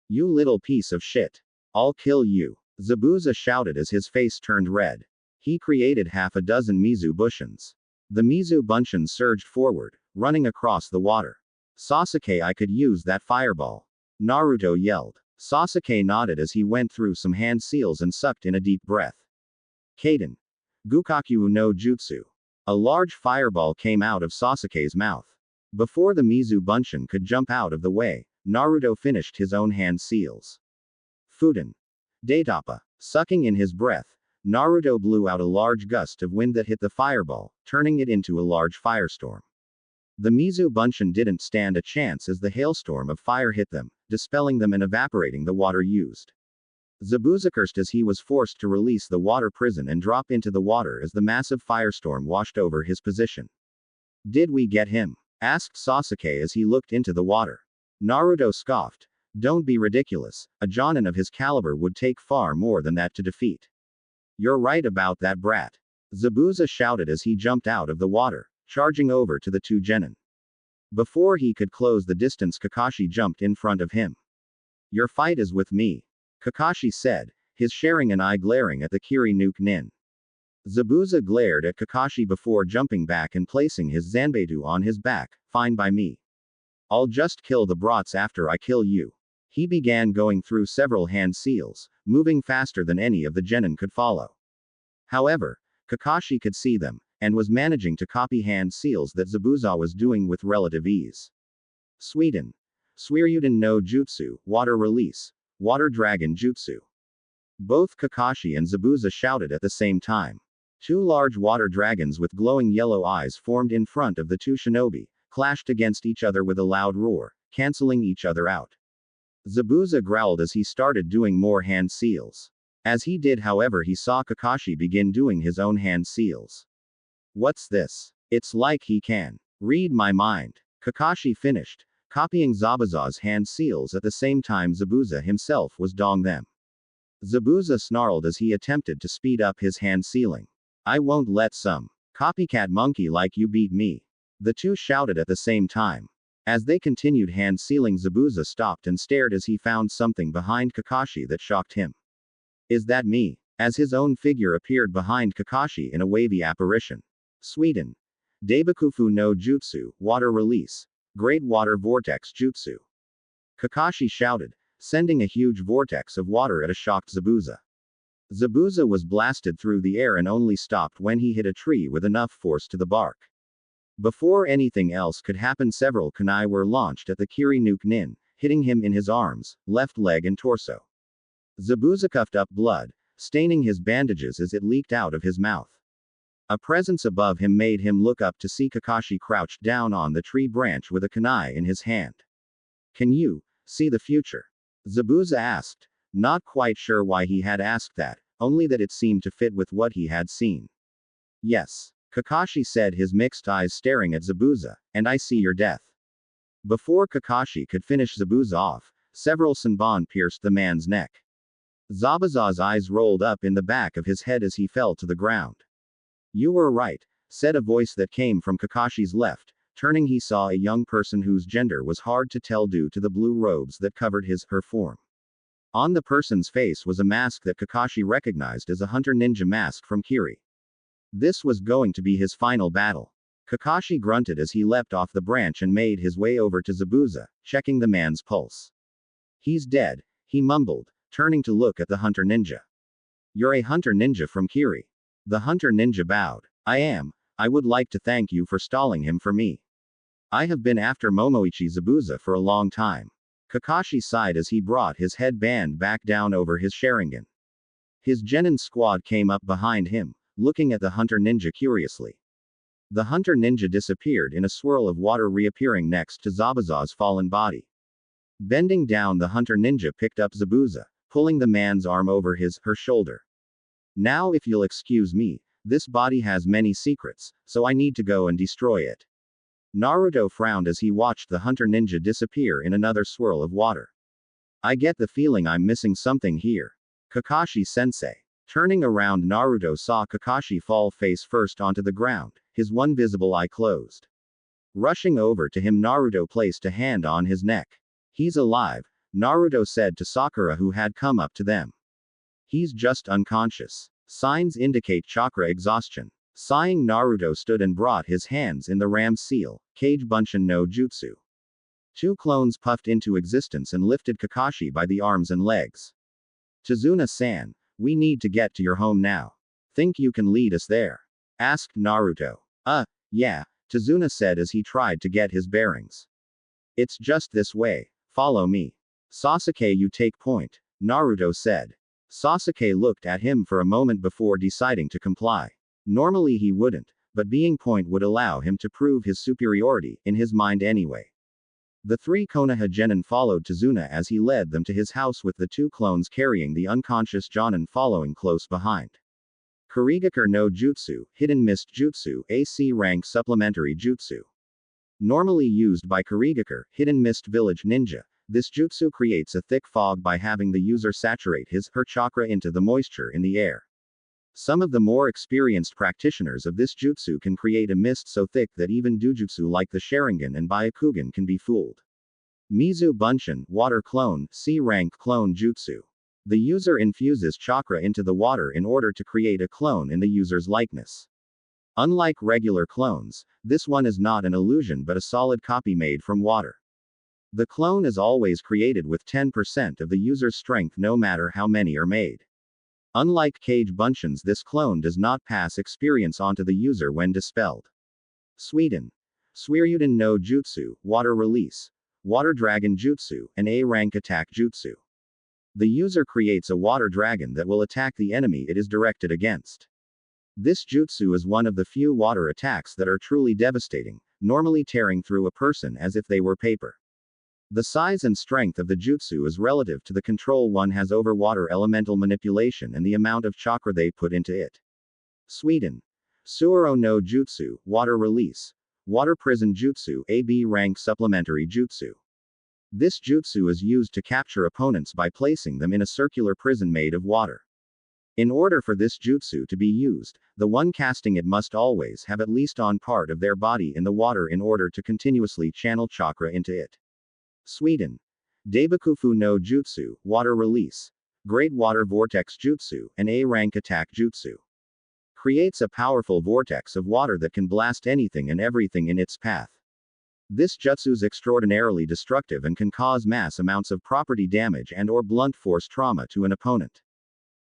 You little piece of shit. I'll kill you, Zabuza shouted as his face turned red. He created half a dozen Mizu Bushins. The Mizu Bunshin surged forward, running across the water. Sasuke, I could use that fireball, Naruto yelled. Sasuke nodded as he went through some hand seals and sucked in a deep breath. Kaden. Gukaku no Jutsu. A large fireball came out of Sasuke's mouth. Before the Mizu Bunshin could jump out of the way, Naruto finished his own hand seals. Fuden. Daitapa. Sucking in his breath, Naruto blew out a large gust of wind that hit the fireball, turning it into a large firestorm. The Mizu Bunshin didn't stand a chance as the hailstorm of fire hit them, dispelling them and evaporating the water used. Zabuza cursed as he was forced to release the water prison and drop into the water as the massive firestorm washed over his position. Did we get him? Asked Sasuke as he looked into the water. Naruto scoffed. Don't be ridiculous, a Jonin of his caliber would take far more than that to defeat. You're right about that, brat. Zabuza shouted as he jumped out of the water, charging over to the two genin. Before he could close the distance, Kakashi jumped in front of him. Your fight is with me, Kakashi said, his sharing an eye glaring at the Kiri Nuke Nin. Zabuza glared at Kakashi before jumping back and placing his Zanbetu on his back. Fine by me. I'll just kill the brats after I kill you. He began going through several hand seals, moving faster than any of the genin could follow. However, Kakashi could see them, and was managing to copy hand seals that Zabuza was doing with relative ease. Sweden. Suiryuden no Jutsu, Water Release. Water Dragon Jutsu. Both Kakashi and Zabuza shouted at the same time. Two large water dragons with glowing yellow eyes formed in front of the two shinobi, clashed against each other with a loud roar, canceling each other out. Zabuza growled as he started doing more hand seals. As he did, however, he saw Kakashi begin doing his own hand seals. What's this? It's like he can read my mind. Kakashi finished, copying Zabuza's hand seals at the same time Zabuza himself was doing them. Zabuza snarled as he attempted to speed up his hand sealing. I won't let some copycat monkey like you beat me. The two shouted at the same time. As they continued hand sealing, Zabuza stopped and stared as he found something behind Kakashi that shocked him. Is that me? As his own figure appeared behind Kakashi in a wavy apparition. Sweden. Daibakufu no Jutsu, Water Release. Great Water Vortex Jutsu. Kakashi shouted, sending a huge vortex of water at a shocked Zabuza. Zabuza was blasted through the air and only stopped when he hit a tree with enough force to the bark. Before anything else could happen, several kunai were launched at the Kiri Nuke Nin, hitting him in his arms, left leg and torso. Zabuza coughed up blood, staining his bandages as it leaked out of his mouth. A presence above him made him look up to see Kakashi crouched down on the tree branch with a kunai in his hand. Can you see the future? Zabuza asked, not quite sure why he had asked that, only that it seemed to fit with what he had seen. Yes, Kakashi said, his mixed eyes staring at Zabuza, and I see your death. Before Kakashi could finish Zabuza off, several senbon pierced the man's neck. Zabuza's eyes rolled up in the back of his head as he fell to the ground. You were right, said a voice that came from Kakashi's left. Turning, he saw a young person whose gender was hard to tell due to the blue robes that covered her form. On the person's face was a mask that Kakashi recognized as a hunter ninja mask from Kiri. This was going to be his final battle. Kakashi grunted as he leapt off the branch and made his way over to Zabuza, checking the man's pulse. He's dead, he mumbled, turning to look at the hunter ninja. You're a hunter ninja from Kiri. The hunter ninja bowed. I am. I would like to thank you for stalling him for me. I have been after Momoichi Zabuza for a long time. Kakashi sighed as he brought his headband back down over his Sharingan. His genin squad came up behind him, looking at the hunter ninja curiously. The hunter ninja disappeared in a swirl of water, reappearing next to Zabuza's fallen body. Bending down, the hunter ninja picked up Zabuza, pulling the man's arm over her shoulder. Now, if you'll excuse me, this body has many secrets, so I need to go and destroy it. Naruto frowned as he watched the hunter ninja disappear in another swirl of water. I get the feeling I'm missing something here. Kakashi-sensei. Turning around, Naruto saw Kakashi fall face first onto the ground, his one visible eye closed. Rushing over to him, Naruto placed a hand on his neck. He's alive, Naruto said to Sakura, who had come up to them. He's just unconscious. Signs indicate chakra exhaustion. Sighing, Naruto stood and brought his hands in the ram seal, Kage Bunshin no Jutsu. Two clones puffed into existence and lifted Kakashi by the arms and legs. Tazuna-san, we need to get to your home now. Think you can lead us there? Asked Naruto. Yeah, Tazuna said as he tried to get his bearings. It's just this way, follow me. Sasuke, you take point, Naruto said. Sasuke looked at him for a moment before deciding to comply. Normally he wouldn't, but being point would allow him to prove his superiority, in his mind anyway. The three Konoha genin followed Tazuna as he led them to his house, with the two clones carrying the unconscious Jonin following close behind. Kurigakure no Jutsu, Hidden Mist Jutsu, AC rank supplementary jutsu. Normally used by Kurigakure, Hidden Mist Village Ninja, this jutsu creates a thick fog by having the user saturate his/her chakra into the moisture in the air. Some of the more experienced practitioners of this jutsu can create a mist so thick that even dojutsu like the Sharingan and Byakugan can be fooled. Mizu Bunshin, Water Clone, C-rank clone jutsu. The user infuses chakra into the water in order to create a clone in the user's likeness. Unlike regular clones, this one is not an illusion but a solid copy made from water. The clone is always created with 10% of the user's strength no matter how many are made. Unlike Kage Bunshin's, this clone does not pass experience onto the user when dispelled. Sweden. Suiryuden no Jutsu, Water Release. Water Dragon Jutsu, an A-rank attack jutsu. The user creates a water dragon that will attack the enemy it is directed against. This jutsu is one of the few water attacks that are truly devastating, normally tearing through a person as if they were paper. The size and strength of the jutsu is relative to the control one has over water elemental manipulation and the amount of chakra they put into it. Sweden. Suoro no Jutsu, Water Release. Water Prison Jutsu, AB rank supplementary jutsu. This jutsu is used to capture opponents by placing them in a circular prison made of water. In order for this jutsu to be used, the one casting it must always have at least on part of their body in the water in order to continuously channel chakra into it. Sweden. Daibakufu no Jutsu, Water Release. Great Water Vortex Jutsu, an A-rank attack jutsu. Creates a powerful vortex of water that can blast anything and everything in its path. This jutsu is extraordinarily destructive and can cause mass amounts of property damage and/or blunt force trauma to an opponent.